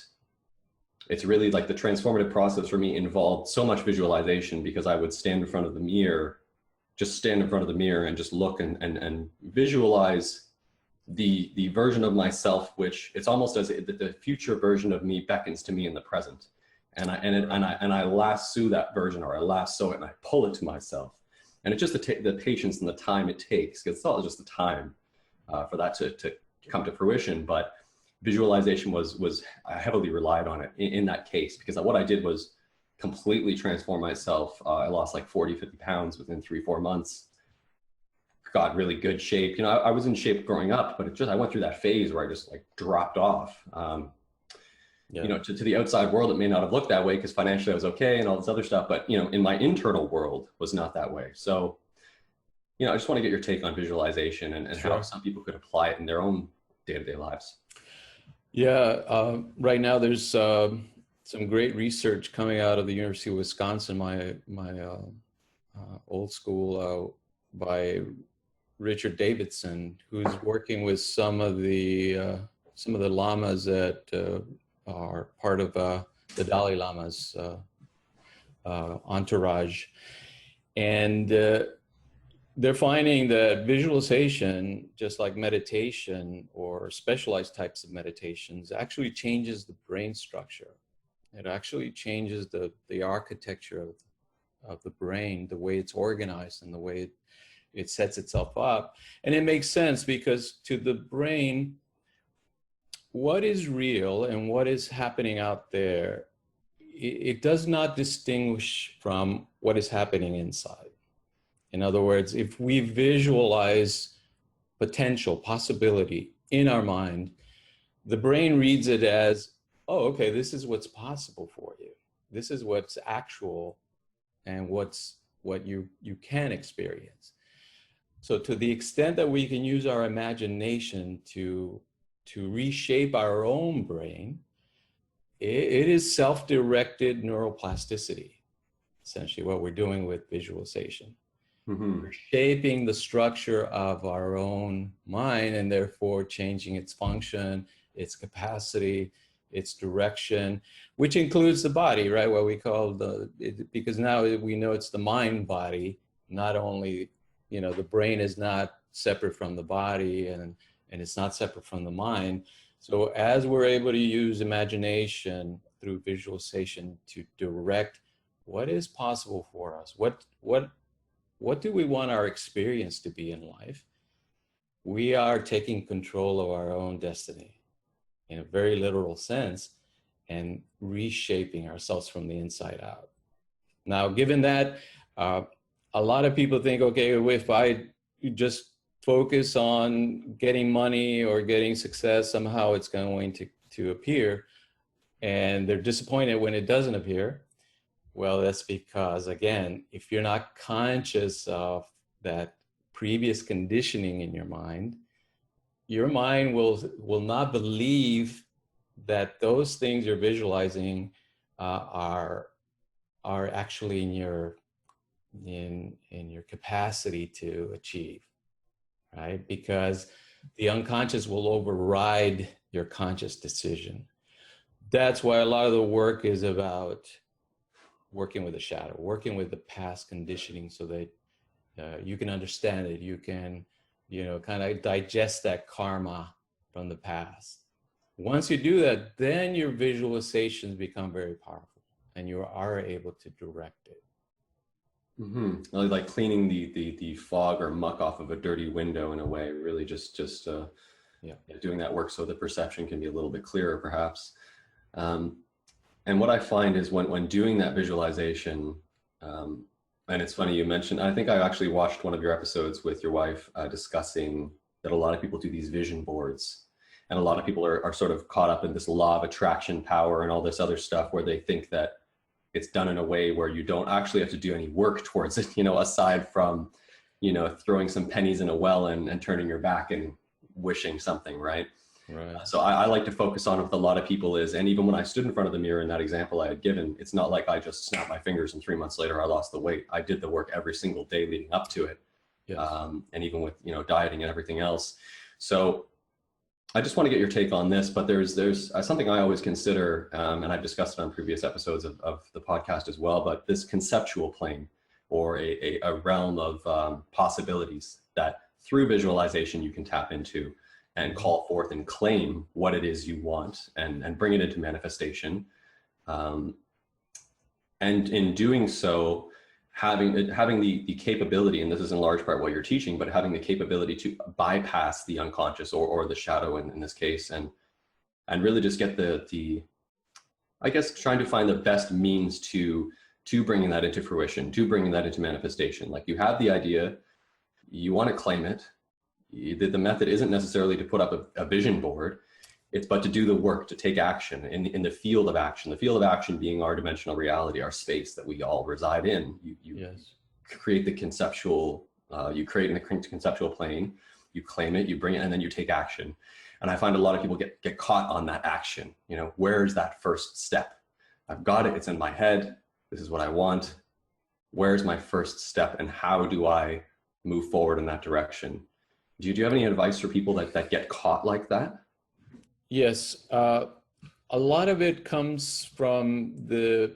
it's really like the transformative process for me involved so much visualization, because I would stand in front of the mirror, and just look and visualize the version of myself, which it's almost as if the future version of me beckons to me in the present, and I lasso that version, or I lasso it and I pull it to myself. And it's just the patience and the time it takes, because it's not just the time for that to come to fruition. But visualization was I heavily relied on it in that case, because what I did was completely transform myself. I lost like 40-50 pounds within 3-4 months. Got really good shape. I was in shape growing up, but I went through that phase where I just like dropped off. To the outside world, it may not have looked that way because financially I was okay and all this other stuff, but in my internal world was not that way. So, I just want to get your take on visualization and Sure. how some people could apply it in their own day-to-day lives. Yeah, right now there's some great research coming out of the University of Wisconsin, my old school, by Richard Davidson, who's working with some of the lamas that are part of the Dalai Lama's entourage, and they're finding that visualization, just like meditation or specialized types of meditations, actually changes the brain structure. It actually changes the architecture of the brain, the way it's organized and the way it sets itself up. And it makes sense, because to the brain, what is real and what is happening out there, it does not distinguish from what is happening inside. In other words, if we visualize potential, possibility in our mind, the brain reads it as, oh, okay, this is what's possible for you. This is what's actual and what you can experience. So to the extent that we can use our imagination to reshape our own brain, it is self-directed neuroplasticity, essentially what we're doing with visualization. Mm-hmm. We're shaping the structure of our own mind, and therefore changing its function, its capacity, its direction, which includes the body, right? What we call because now we know it's the mind body, not only, the brain is not separate from the body, and it's not separate from the mind. So as we're able to use imagination through visualization to direct what is possible for us, what do we want our experience to be in life, we are taking control of our own destiny in a very literal sense, and reshaping ourselves from the inside out. Now, given that, a lot of people think, okay, if I just focus on getting money or getting success, somehow it's going to appear, and they're disappointed when it doesn't appear. Well, that's because, again, if you're not conscious of that previous conditioning in your mind will not believe that those things you're visualizing are actually in your capacity to achieve, right? Because the unconscious will override your conscious decision. That's why a lot of the work is about working with the shadow, working with the past conditioning, so that you can understand it. You can, kind of digest that karma from the past. Once you do that, then your visualizations become very powerful, and you are able to direct it. Mm-hmm. Like cleaning the fog or muck off of a dirty window in a way, really just doing that work so the perception can be a little bit clearer, perhaps. And what I find is when doing that visualization, and it's funny you mentioned, I think I actually watched one of your episodes with your wife discussing that a lot of people do these vision boards, and a lot of people are sort of caught up in this law of attraction power and all this other stuff where they think that it's done in a way where you don't actually have to do any work towards it, aside from, throwing some pennies in a well and turning your back and wishing something, right? Right. So I like to focus on what a lot of people is, and even when I stood in front of the mirror in that example I had given, it's not like I just snapped my fingers and 3 months later I lost the weight. I did the work every single day leading up to it. Yes. And even with, dieting and everything else. So I just want to get your take on this, but there's something I always consider, and I've discussed it on previous episodes of the podcast as well, but this conceptual plane, or a realm of possibilities that through visualization you can tap into and call forth and claim what it is you want and bring it into manifestation. And in doing so, having the capability, and this is in large part what you're teaching, but having the capability to bypass the unconscious or the shadow in this case, and really just get the I guess trying to find the best means to bringing that into fruition, to bringing that into manifestation. Like, you have the idea, you want to claim it. The method isn't necessarily to put up a vision board, but to do the work, to take action in the field of action. The field of action being our dimensional reality, our space that we all reside in. You Yes. create the conceptual, you create in the conceptual plane, you claim it, you bring it, and then you take action. And I find a lot of people get caught on that action. Where's that first step? I've got it, it's in my head, this is what I want. Where's my first step, and how do I move forward in that direction? Do you have any advice for people that get caught like that? Yes. A lot of it comes from the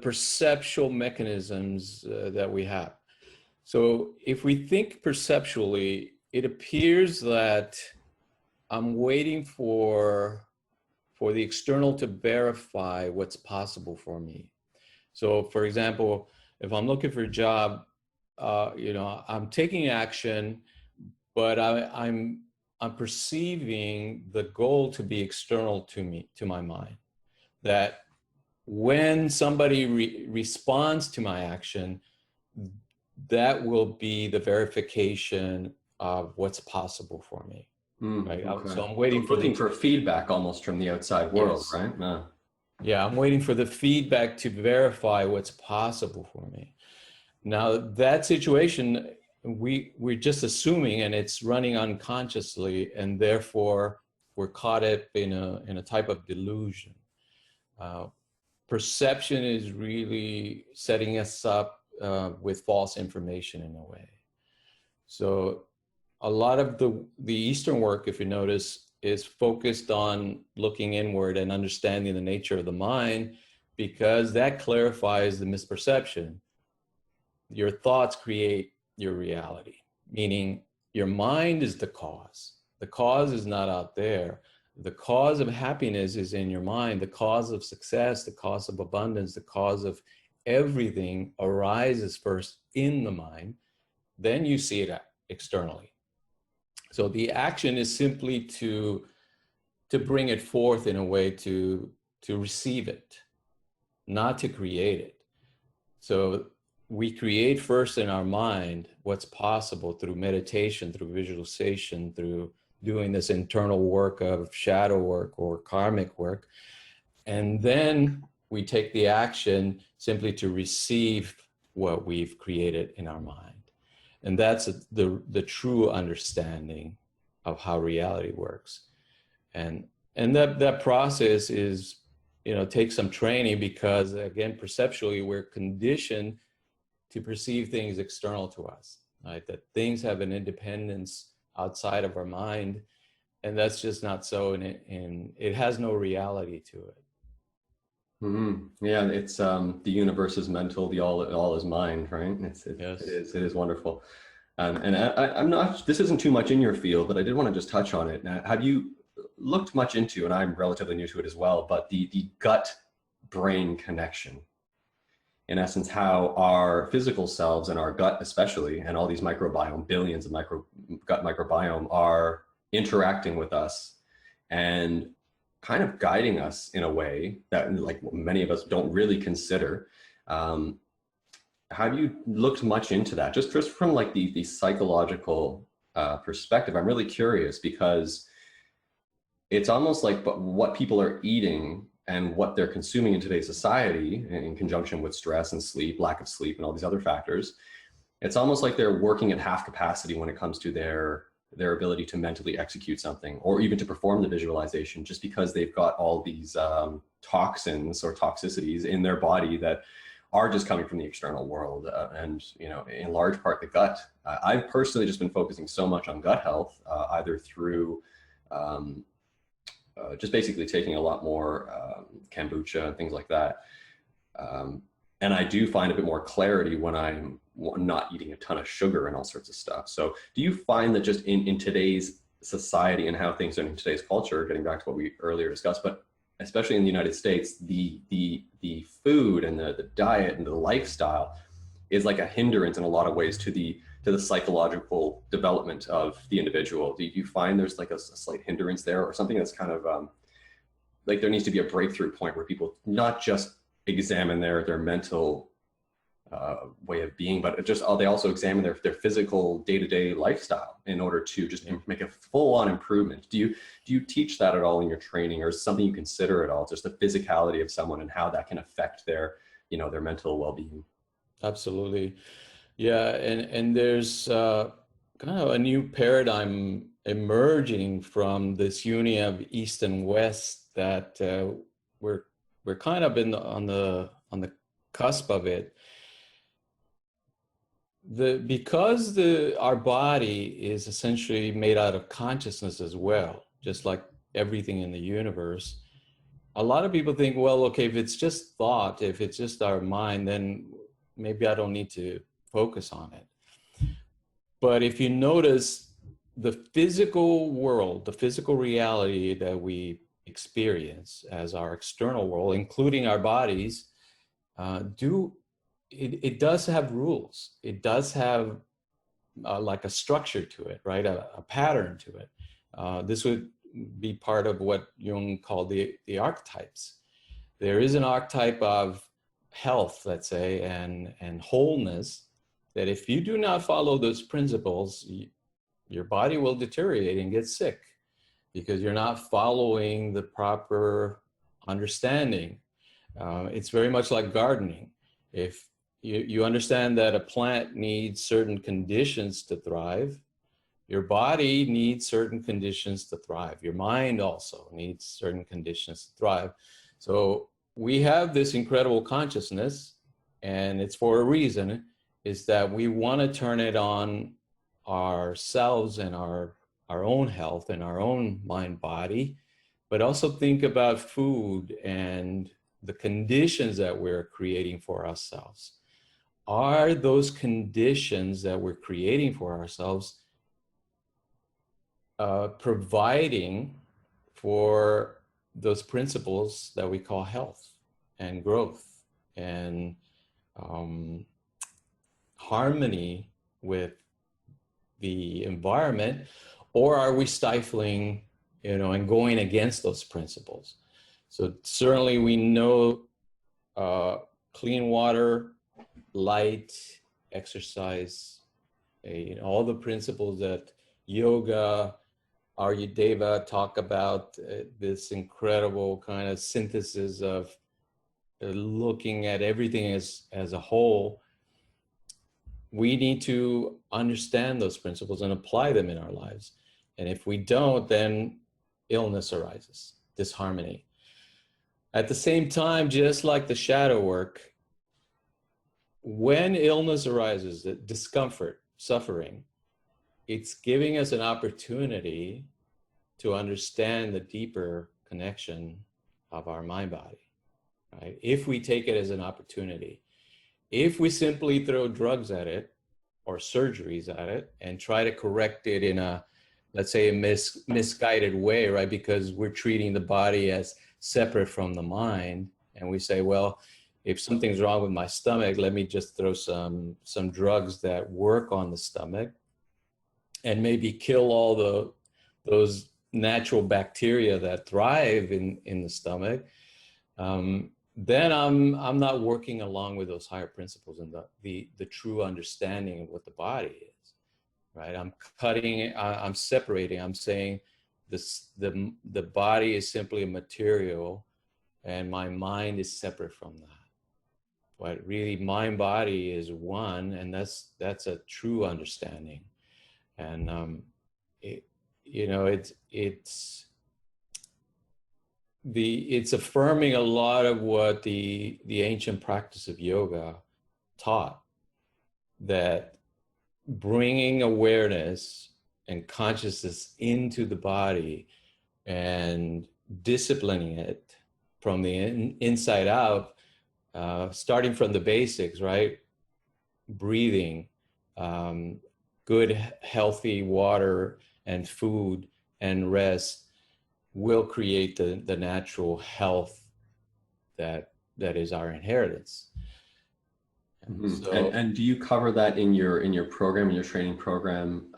perceptual mechanisms that we have. So if we think perceptually, it appears that I'm waiting for the external to verify what's possible for me. So, for example, if I'm looking for a job, I'm taking action, but I'm perceiving the goal to be external to me, to my mind. That when somebody responds to my action, that will be the verification of what's possible for me. Right? Okay. So I'm looking for feedback almost from the outside world, yes. Right? Yeah, I'm waiting for the feedback to verify what's possible for me. Now, that situation, we're just assuming, and it's running unconsciously, and therefore we're caught up in a type of delusion. Perception is really setting us up with false information in a way. So a lot of the Eastern work, if you notice, is focused on looking inward and understanding the nature of the mind, because that clarifies the misperception. Your thoughts create your reality, meaning your mind is the cause. The cause is not out there. The cause of happiness is in your mind. The cause of success, the cause of abundance, the cause of everything arises first in the mind. Then you see it externally. So the action is simply to bring it forth in a way to receive it, not to create it. So we create first in our mind what's possible through meditation, through visualization, through doing this internal work of shadow work or karmic work. And then we take the action simply to receive what we've created in our mind. And that's the true understanding of how reality works. And that process is, takes some training, because again, perceptually, we're conditioned to perceive things external to us, right? That things have an independence outside of our mind, and that's just not so, and it has no reality to it. Mm-hmm. Yeah, it's the universe is mental, the all is mind, right? Yes. It is wonderful. And I'm not, this isn't too much in your field, but I did want to just touch on it. Now, have you looked much into, and I'm relatively new to it as well, but the gut-brain connection? In essence, how our physical selves and our gut especially, and all these microbiome, billions of gut microbiome, are interacting with us and kind of guiding us in a way that, like, many of us don't really consider. Have you looked much into that? Just from like the psychological perspective, I'm really curious, because it's almost like what people are eating and what they're consuming in today's society, in conjunction with stress and sleep, lack of sleep, and all these other factors, it's almost like they're working at half capacity when it comes to their ability to mentally execute something, or even to perform the visualization, just because they've got all these toxins or toxicities in their body that are just coming from the external world, and in large part the gut. I've personally just been focusing so much on gut health, either through just basically taking a lot more kombucha and things like that. And I do find a bit more clarity when I'm not eating a ton of sugar and all sorts of stuff. So do you find that just in today's society and how things are in today's culture, getting back to what we earlier discussed, but especially in the United States, the food and the diet and the lifestyle is like a hindrance in a lot of ways to the psychological development of the individual? Do you find there's like a slight hindrance there, or something that's kind of like there needs to be a breakthrough point where people not just examine their mental way of being, but just they also examine their physical day-to-day lifestyle in order to just make a full-on improvement? Do you teach that at all in your training, or is something you consider at all, just the physicality of someone and how that can affect their mental well-being? Absolutely. Yeah, and there's kind of a new paradigm emerging from this union of East and West that we're kind of on the cusp of it. Because our body is essentially made out of consciousness as well, just like everything in the universe. A lot of people think, well, okay, if it's just thought, if it's just our mind, then maybe I don't need to focus on it. But if you notice, the physical world, the physical reality that we experience as our external world, including our bodies, it does have rules. It does have like a structure to it, right? A pattern to it. This would be part of what Jung called the archetypes. There is an archetype of health, let's say, and wholeness, that if you do not follow those principles, your body will deteriorate and get sick because you're not following the proper understanding. It's very much like gardening. If you understand that a plant needs certain conditions to thrive, your body needs certain conditions to thrive. Your mind also needs certain conditions to thrive. So we have this incredible consciousness, and it's for a reason, is that we want to turn it on ourselves and our own health and our own mind body, but also think about food and the conditions that we're creating for ourselves. Are those conditions that we're creating for ourselves providing for those principles that we call health and growth and harmony with the environment, or are we stifling, and going against those principles? So certainly we know clean water, light, exercise, all the principles that yoga, Ayurveda talk about, this incredible kind of synthesis of looking at everything as a whole. We need to understand those principles and apply them in our lives. And if we don't, then illness arises, disharmony. At the same time, just like the shadow work, when illness arises, discomfort, suffering, it's giving us an opportunity to understand the deeper connection of our mind body, right? If we take it as an opportunity. If we simply throw drugs at it or surgeries at it and try to correct it in a, let's say, a misguided way, right? Because we're treating the body as separate from the mind, and we say, well, if something's wrong with my stomach, let me just throw some drugs that work on the stomach and maybe kill all those natural bacteria that thrive in the stomach. Then I'm not working along with those higher principles and the true understanding of what the body is, right? I'm cutting, I'm separating, I'm saying the body is simply a material and my mind is separate from that. But really, mind body is one, and that's a true understanding. And it's affirming a lot of what the ancient practice of yoga taught, that bringing awareness and consciousness into the body and disciplining it from the inside out, starting from the basics, right? Breathing, good healthy water and food and rest will create the natural health that is our inheritance. Mm-hmm. So, and do you cover that in your program, in your training program,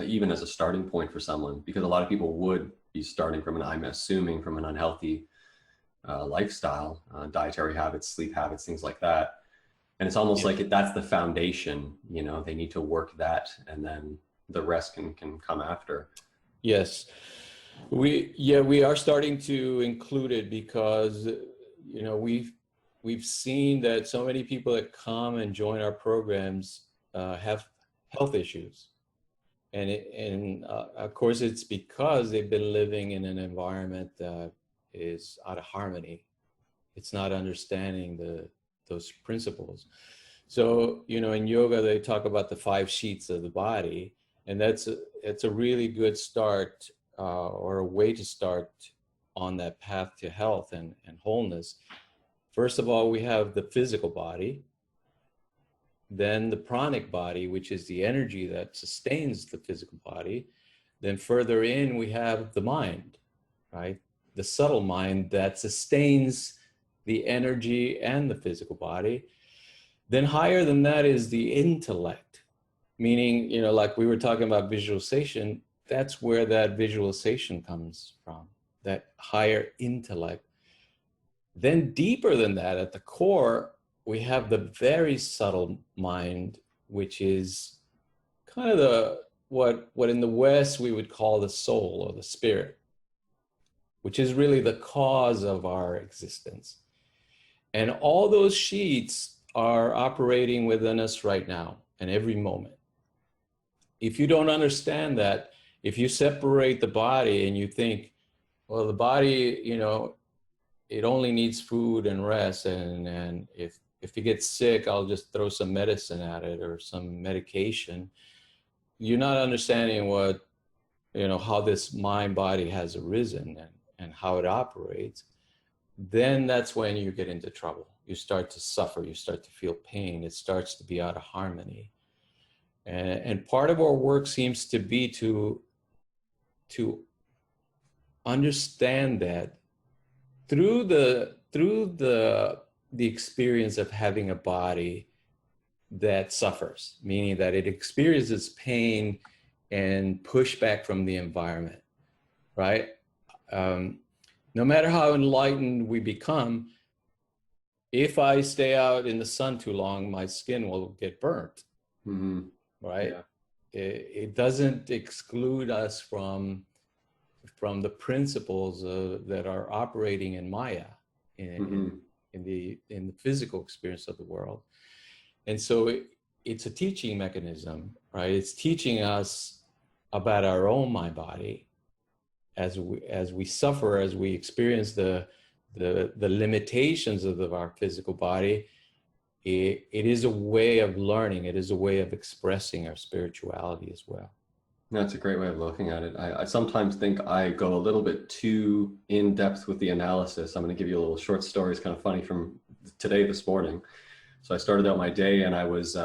even as a starting point for someone? Because a lot of people would be starting from I'm assuming from an unhealthy lifestyle, dietary habits, sleep habits, things like that. And it's almost like that's the foundation, they need to work that, and then the rest can come after. Yes. We are starting to include it because, we've seen that so many people that come and join our programs have health issues. And of course, it's because they've been living in an environment that is out of harmony. It's not understanding those principles. So, in yoga, they talk about the 5 sheets of the body, and it's a really good start or a way to start on that path to health and wholeness. First of all, we have the physical body, then the pranic body, which is the energy that sustains the physical body. Then further in, we have the mind, right? The subtle mind that sustains the energy and the physical body. Then higher than that is the intellect, meaning, like we were talking about visualization, that's where that visualization comes from, that higher intellect. Then deeper than that, at the core, we have the very subtle mind, which is kind of what in the West we would call the soul or the spirit, which is really the cause of our existence. And all those sheets are operating within us right now and every moment. If you don't understand that, if you separate the body and you think, well, the body, it only needs food and rest, and if it gets sick, I'll just throw some medicine at it or some medication. You're not understanding what, how this mind body has arisen and how it operates. Then that's when you get into trouble. You start to suffer, you start to feel pain, it starts to be out of harmony. And part of our work seems to be to understand that through the experience of having a body that suffers, meaning that it experiences pain and pushback from the environment, right? No matter how enlightened we become, if I stay out in the sun too long, my skin will get burnt, right? Yeah. It doesn't exclude us from the principles that are operating in Maya, in the physical experience of the world. And so it's a teaching mechanism, right? It's teaching us about our own mind body as we suffer, as we experience the limitations of our physical body. It is a way of learning. It is a way of expressing our spirituality as well. That's a great way of looking at it. I sometimes think I go a little bit too in depth with the analysis. I'm going to give you a little short story. It's kind of funny from this morning. So I started out my day and I was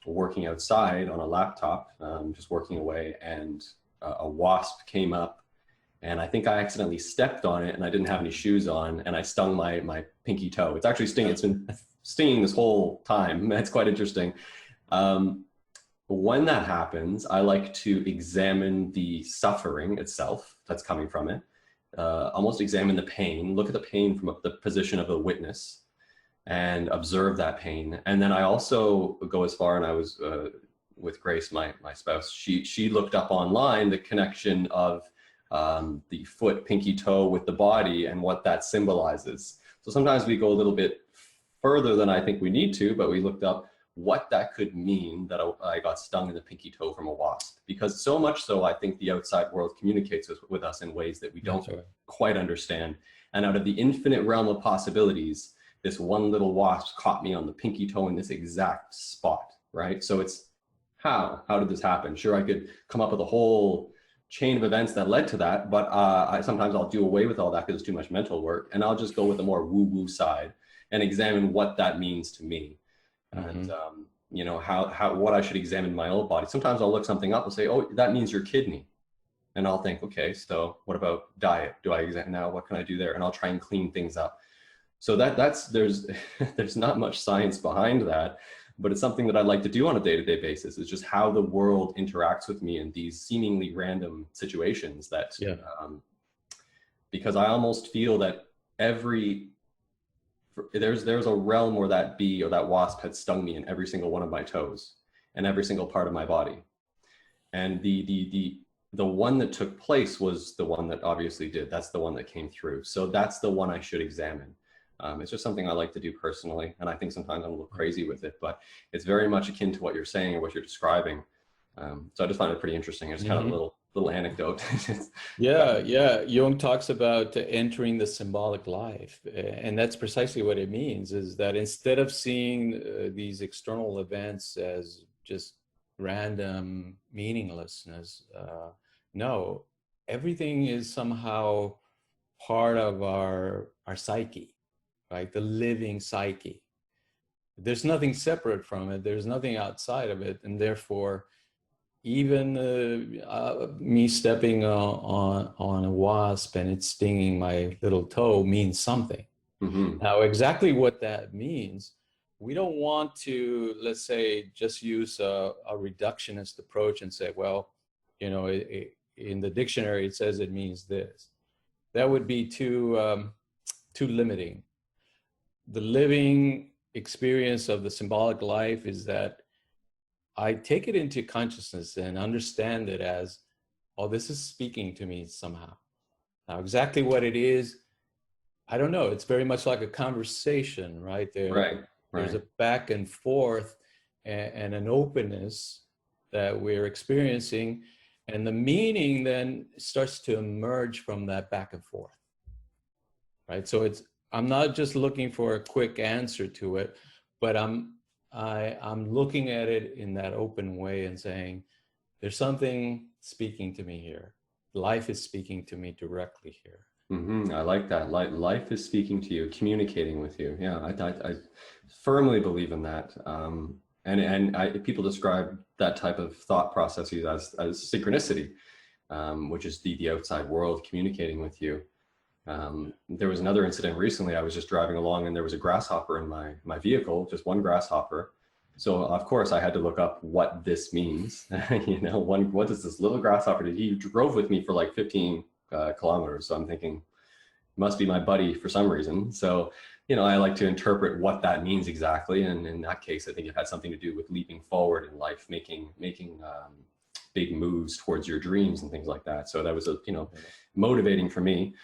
working outside on a laptop, just working away, and a wasp came up, and I think I accidentally stepped on it, and I didn't have any shoes on, and I stung my pinky toe. It's actually stinging. It's been stinging this whole time. It's quite interesting. When that happens, I like to examine the suffering itself that's coming from it, almost examine the pain, look at the pain from the position of a witness, and observe that pain. And then I also go as far, and I was with Grace, my spouse, she looked up online the connection of the foot, pinky toe with the body and what that symbolizes. So sometimes we go a little bit further than I think we need to, but we looked up what that could mean that I got stung in the pinky toe from a wasp. Because so much so, I think the outside world communicates with us in ways that we don't quite understand. And out of the infinite realm of possibilities, this one little wasp caught me on the pinky toe in this exact spot, right? So it's how did this happen? Sure, I could come up with a whole chain of events that led to that, but sometimes I'll do away with all that because it's too much mental work, and I'll just go with the more woo-woo side and examine what that means to me. And you know, what I should examine in my own body. Sometimes I'll look something up and say, oh, that means your kidney. And I'll think, okay, so what about diet? Do I examine now? What can I do there? And I'll try and clean things up. So there's not much science behind that, but it's something that I like to do on a day-to-day basis. It's just how the world interacts with me in these seemingly random situations that, because I almost feel that there's a realm where that bee or that wasp had stung me in every single one of my toes and every single part of my body. And the one that took place was the one that obviously did. That's the one that came through. So that's the one I should examine. It's just something I like to do personally. And I think sometimes I'm a little crazy with it, but it's very much akin to what you're saying or what you're describing. So I just find it pretty interesting. It's kind of a little anecdote. Jung talks about entering the symbolic life, and that's precisely what it means, is that instead of seeing these external events as just random meaninglessness, no, everything is somehow part of our psyche, right? The living psyche. There's nothing separate from it. There's nothing outside of it, and therefore even me stepping on a wasp and it stinging my little toe means something. Now, exactly what that means, we don't want to, let's say, just use a reductionist approach and say, well, you know, in the dictionary it says it means this. That would be too limiting. The living experience of the symbolic life is that I take it into consciousness and understand it as, oh, this is speaking to me somehow. Now, exactly what it is, I don't know. It's very much like a conversation, right? There's a back and forth and an openness that we're experiencing. And the meaning then starts to emerge from that back and forth, right? So I'm not just looking for a quick answer to it, but I'm looking at it in that open way and saying, there's something speaking to me here. Life is speaking to me directly here. I like that. Life is speaking to you, communicating with you. Yeah, I firmly believe in that. And people describe that type of thought processes as synchronicity, which is the outside world communicating with you. There was another incident recently. I was just driving along and there was a grasshopper in my vehicle, just one grasshopper. So of course I had to look up what this means. You know, what does this little grasshopper do? He drove with me for like 15 kilometers. So I'm thinking, must be my buddy for some reason. So I like to interpret what that means exactly. And in that case, I think it had something to do with leaping forward in life, making big moves towards your dreams and things like that. So that was motivating for me.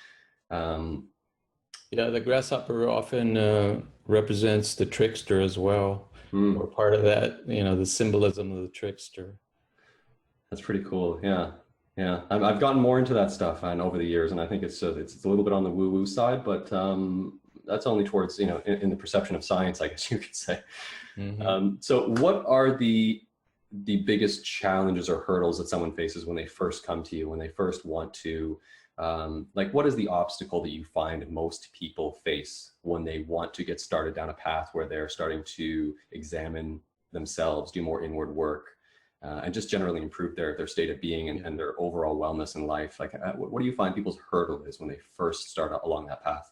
Yeah, the grasshopper often represents the trickster as well, or part of that, the symbolism of the trickster. That's pretty cool. Yeah. I've gotten more into that stuff and over the years, and I think it's a little bit on the woo-woo side, but that's only towards, in the perception of science, I guess you could say. Mm-hmm. So what are the biggest challenges or hurdles that someone faces when they first come to you, when they first want to, what is the obstacle that you find most people face when they want to get started down a path where they're starting to examine themselves, do more inward work, and just generally improve their state of being and their overall wellness in life? What do you find people's hurdle is when they first start along that path?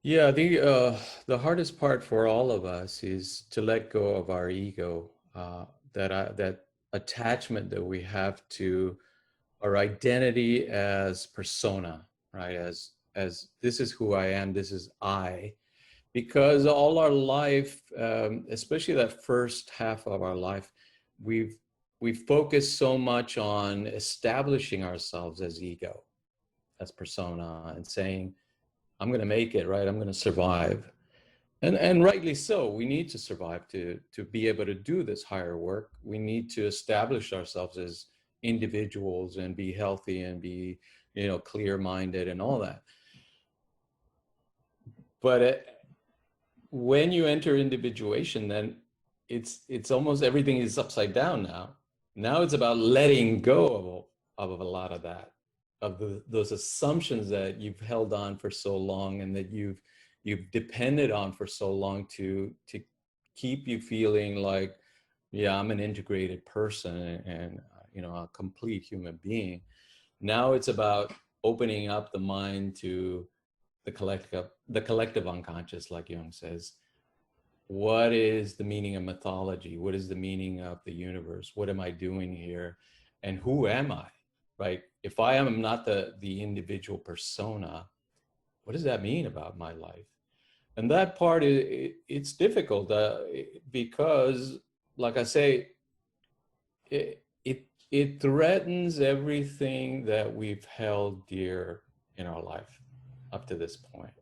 Yeah, the hardest part for all of us is to let go of our ego, that attachment that we have to our identity as persona, right? As this is who I am, this is I. Because all our life, especially that first half of our life, we've focused so much on establishing ourselves as ego, as persona, and saying, I'm going to make it, right? I'm going to survive. And rightly so. We need to survive to be able to do this higher work. We need to establish ourselves as individuals and be healthy and be, clear-minded and all that. But when you enter individuation, then it's almost everything is upside down now. Now it's about letting go of a lot of that, of those assumptions that you've held on for so long and that you've depended on for so long to keep you feeling like, yeah, I'm an integrated person and a complete human being. Now it's about opening up the mind to the collective unconscious, like Jung says. What is the meaning of mythology? What is the meaning of the universe? What am I doing here? And who am I? Right? If I am not the individual persona, what does that mean about my life? And that part, it's difficult because, like I say, it threatens everything that we've held dear in our life up to this point.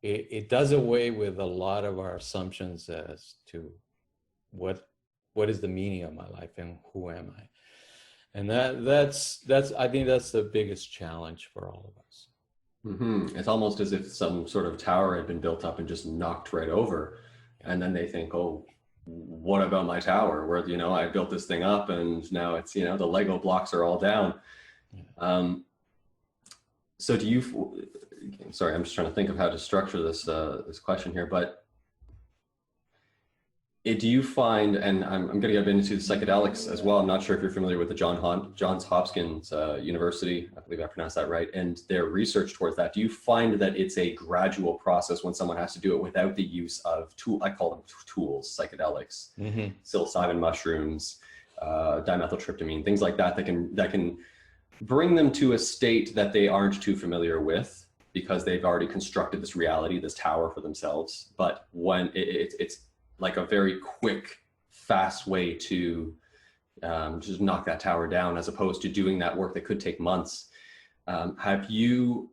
It does away with a lot of our assumptions as to what is the meaning of my life and who am I. And that's I think that's the biggest challenge for all of us. Mm-hmm. It's almost as if some sort of tower had been built up and just knocked right over. And then they think, oh, what about my tower? Where, I built this thing up and now it's, the Lego blocks are all down. So do you, sorry, I'm just trying to think of how to structure this question here, but do you find, and I'm going to get into the psychedelics as well. I'm not sure if you're familiar with the Johns Hopkins University, I believe I pronounced that right, and their research towards that. Do you find that it's a gradual process when someone has to do it without the use of I call them tools, psychedelics, psilocybin mushrooms, dimethyltryptamine, things like that can bring them to a state that they aren't too familiar with because they've already constructed this reality, this tower for themselves. But when it's like a very quick, fast way to just knock that tower down, as opposed to doing that work that could take months. Have you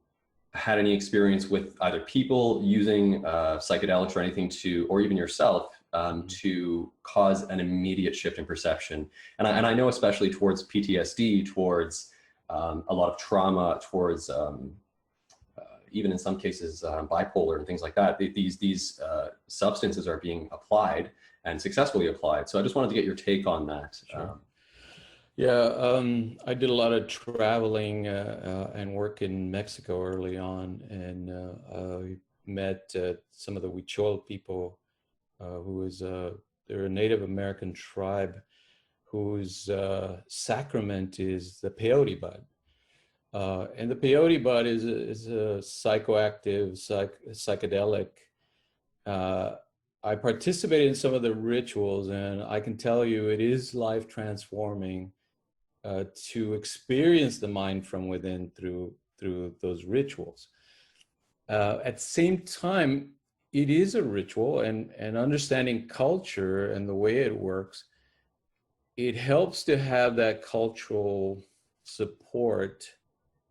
had any experience with either people using psychedelics or anything or even yourself, to cause an immediate shift in perception? And I know especially towards PTSD, towards a lot of trauma, towards even in some cases bipolar and things like that, these substances are being applied and successfully applied. So I just wanted to get your take on that. Sure. I did a lot of traveling and work in Mexico early on, and I met some of the Huichol people, they're a Native American tribe whose sacrament is the peyote bud. And the peyote bud is a psychoactive, psychedelic. I participated in some of the rituals, and I can tell you it is life transforming to experience the mind from within through those rituals. At the same time, it is a ritual, and understanding culture and the way it works, it helps to have that cultural support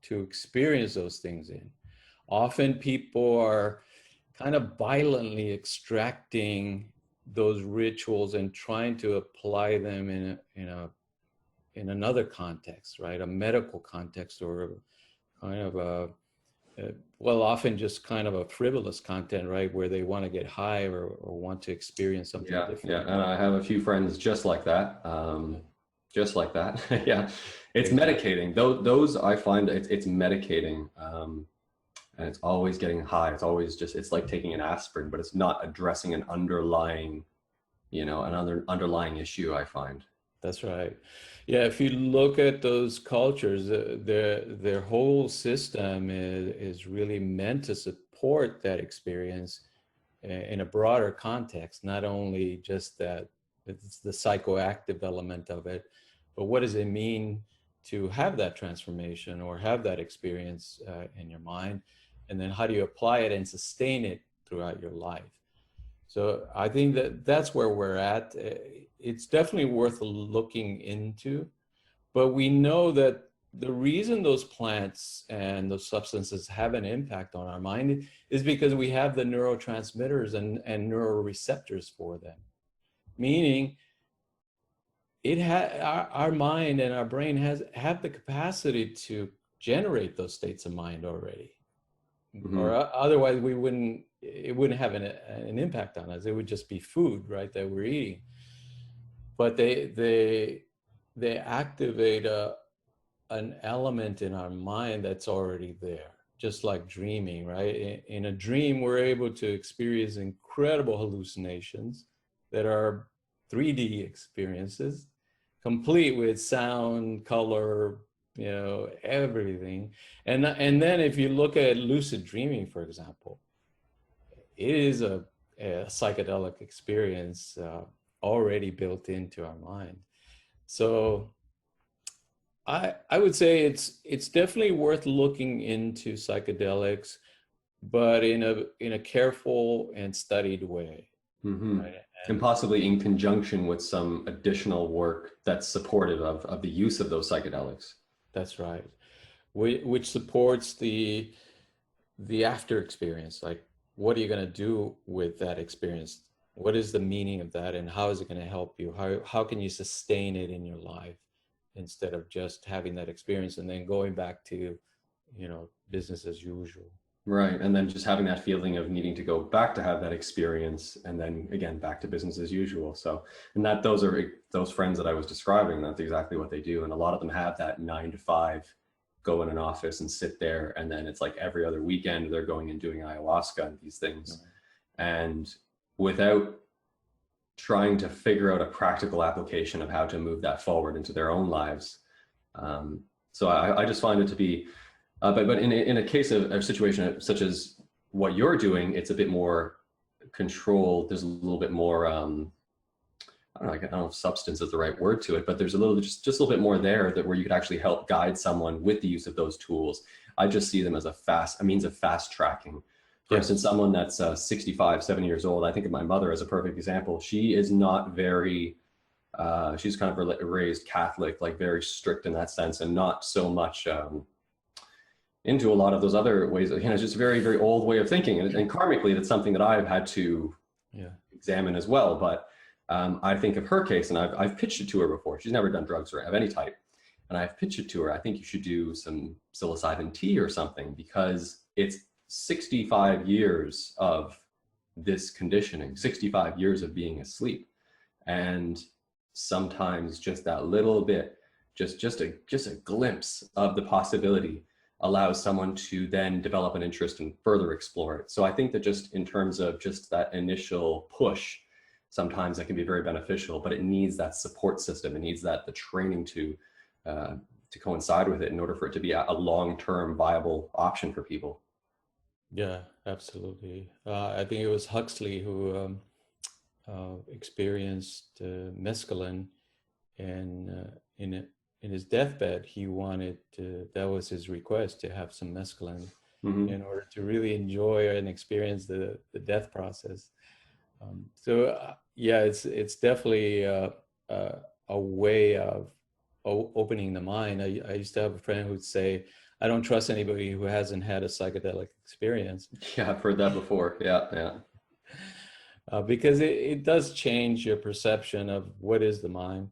to experience those things in. Often people are kind of violently extracting those rituals and trying to apply them in another context, right? A medical context, or kind of well, often just kind of a frivolous content, right? Where they want to get high, or want to experience something different. Yeah, and I have a few friends just like that. Yeah, it's medicating. Those I find it's medicating, and it's always getting high. It's always just, it's like taking an aspirin, but it's not addressing an underlying, another underlying issue, I find. That's right. Yeah, if you look at those cultures, their whole system is really meant to support that experience in a broader context, not only just that it's the psychoactive element of it, but what does it mean to have that transformation or have that experience in your mind, and then how do you apply it and sustain it throughout your life. So I think that that's where we're at. It's definitely worth looking into, but we know that the reason those plants and those substances have an impact on our mind is because we have the neurotransmitters and neuroreceptors for them. Meaning, our mind and our brain have the capacity to generate those states of mind already, or otherwise it wouldn't have an impact on us. It would just be food, right, that we're eating. But they activate an element in our mind that's already there, just like dreaming, right? In a dream, we're able to experience incredible hallucinations that are 3D experiences, complete with sound, color, everything. And then if you look at lucid dreaming, for example, it is a psychedelic experience already built into our mind. So I would say it's definitely worth looking into psychedelics, but in a careful and studied way. Right? And possibly in conjunction with some additional work that's supportive of the use of those psychedelics. That's right. Which supports the after experience. Like, what are you going to do with that experience? What is the meaning of that, and how is it going to help you? How can you sustain it in your life instead of just having that experience and then going back to, business as usual? Right. And then just having that feeling of needing to go back to have that experience, and then again, back to business as usual. So, and those are those friends that I was describing, that's exactly what they do. And a lot of them have that 9 to 5, go in an office and sit there. And then it's like every other weekend they're going and doing ayahuasca and these things. And without trying to figure out a practical application of how to move that forward into their own lives. So I just find it to be, but in a case of a situation such as what you're doing, it's a bit more controlled. There's a little bit more, I don't know if substance is the right word to it, but there's just a little bit more there where you could actually help guide someone with the use of those tools. I just see them as a means of fast tracking. For instance, someone that's 65, 70 years old, I think of my mother as a perfect example. She is not very, she's kind of raised Catholic, like very strict in that sense, and not so much into a lot of those other ways. It's just a very, very old way of thinking. And karmically, that's something that I've had to examine as well. But I think of her case, and I've pitched it to her before. She's never done drugs or of any type. And I've pitched it to her. I think you should do some psilocybin tea or something, because it's 65 years of this conditioning, 65 years of being asleep. And sometimes just that little bit, just a glimpse of the possibility allows someone to then develop an interest and further explore it. So I think that just in terms of just that initial push, sometimes that can be very beneficial, but it needs that support system. It needs the training to coincide with it in order for it to be a long-term viable option for people. Yeah, absolutely. I think it was Huxley who experienced mescaline, and in his deathbed, he wanted that was his request, to have some mescaline. in order to really enjoy and experience the death process. Yeah, it's definitely a way of opening the mind. I used to have a friend who'd say, I don't trust anybody who hasn't had a psychedelic experience. Yeah, I've heard that before. Yeah. Because it does change your perception of what is the mind.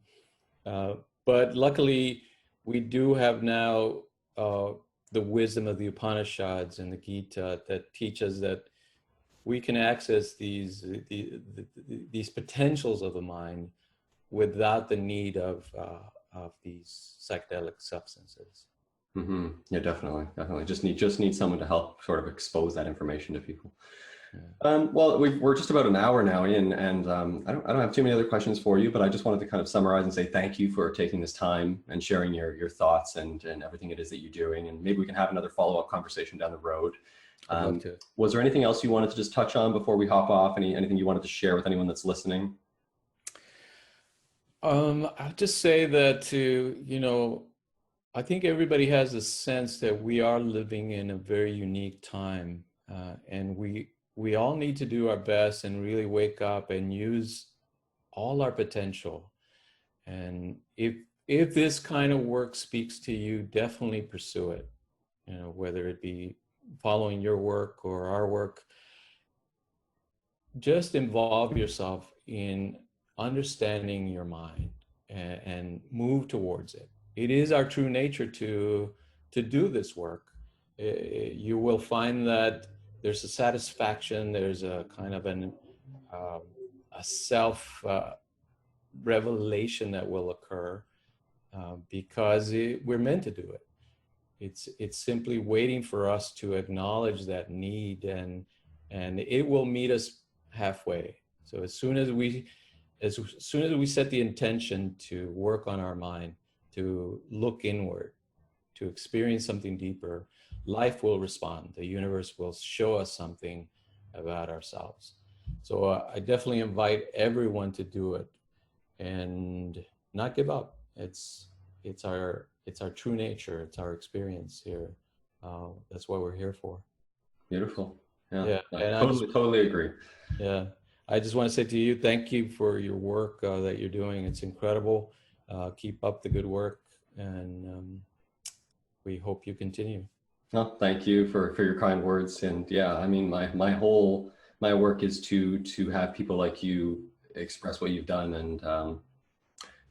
But luckily, we do have now the wisdom of the Upanishads and the Gita that teach us that we can access these potentials of the mind without the need of these psychedelic substances. Yeah, definitely. Just need someone to help sort of expose that information to people. Yeah. Well, we're just about an hour now in, and I don't have too many other questions for you, but I just wanted to kind of summarize and say thank you for taking this time and sharing your thoughts and everything it is that you're doing. And maybe we can have another follow-up conversation down the roed. I'd love to. Was there anything else you wanted to just touch on before we hop off? Anything you wanted to share with anyone that's listening? I'll just say that I think everybody has a sense that we are living in a very unique time, and we all need to do our best and really wake up and use all our potential. And if this kind of work speaks to you, definitely pursue it. Whether it be following your work or our work, just involve yourself in understanding your mind and move towards it. It is our true nature to do this work. You will find that there's a satisfaction, there's a kind of a self revelation that will occur because we're meant to do it. It's simply waiting for us to acknowledge that need, and it will meet us halfway. So as soon as we set the intention to work on our mind, to look inward, to experience something deeper, life will respond. The universe will show us something about ourselves. So I definitely invite everyone to do it and not give up. It's our true nature. It's our experience here. That's what we're here for. Beautiful. Yeah. I totally agree. Yeah. I just want to say to you, thank you for your work that you're doing. It's incredible. Keep up the good work, and we hope you continue. Well, thank you for your kind words. And yeah, I mean, my work is to have people like you express what you've done and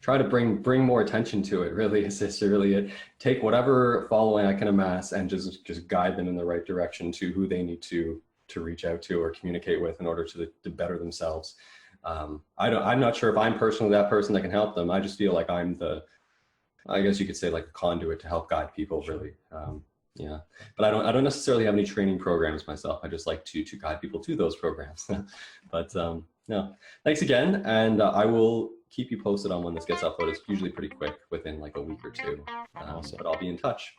try to bring more attention to it. Really, it's really it. Take whatever following I can amass and just guide them in the right direction to who they need to reach out to or communicate with in order to better themselves. I'm not sure if I'm personally that person that can help them. I just feel like I'm I guess you could say like a conduit to help guide people, really. Yeah, but I don't necessarily have any training programs myself. I just like to guide people to those programs. But no, thanks again, and I will keep you posted on when this gets uploaded. It's usually pretty quick, within like a week or two. Awesome. But I'll be in touch.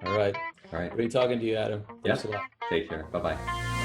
All right. Great talking to you, Adam. Thanks a lot. Take care. Bye-bye.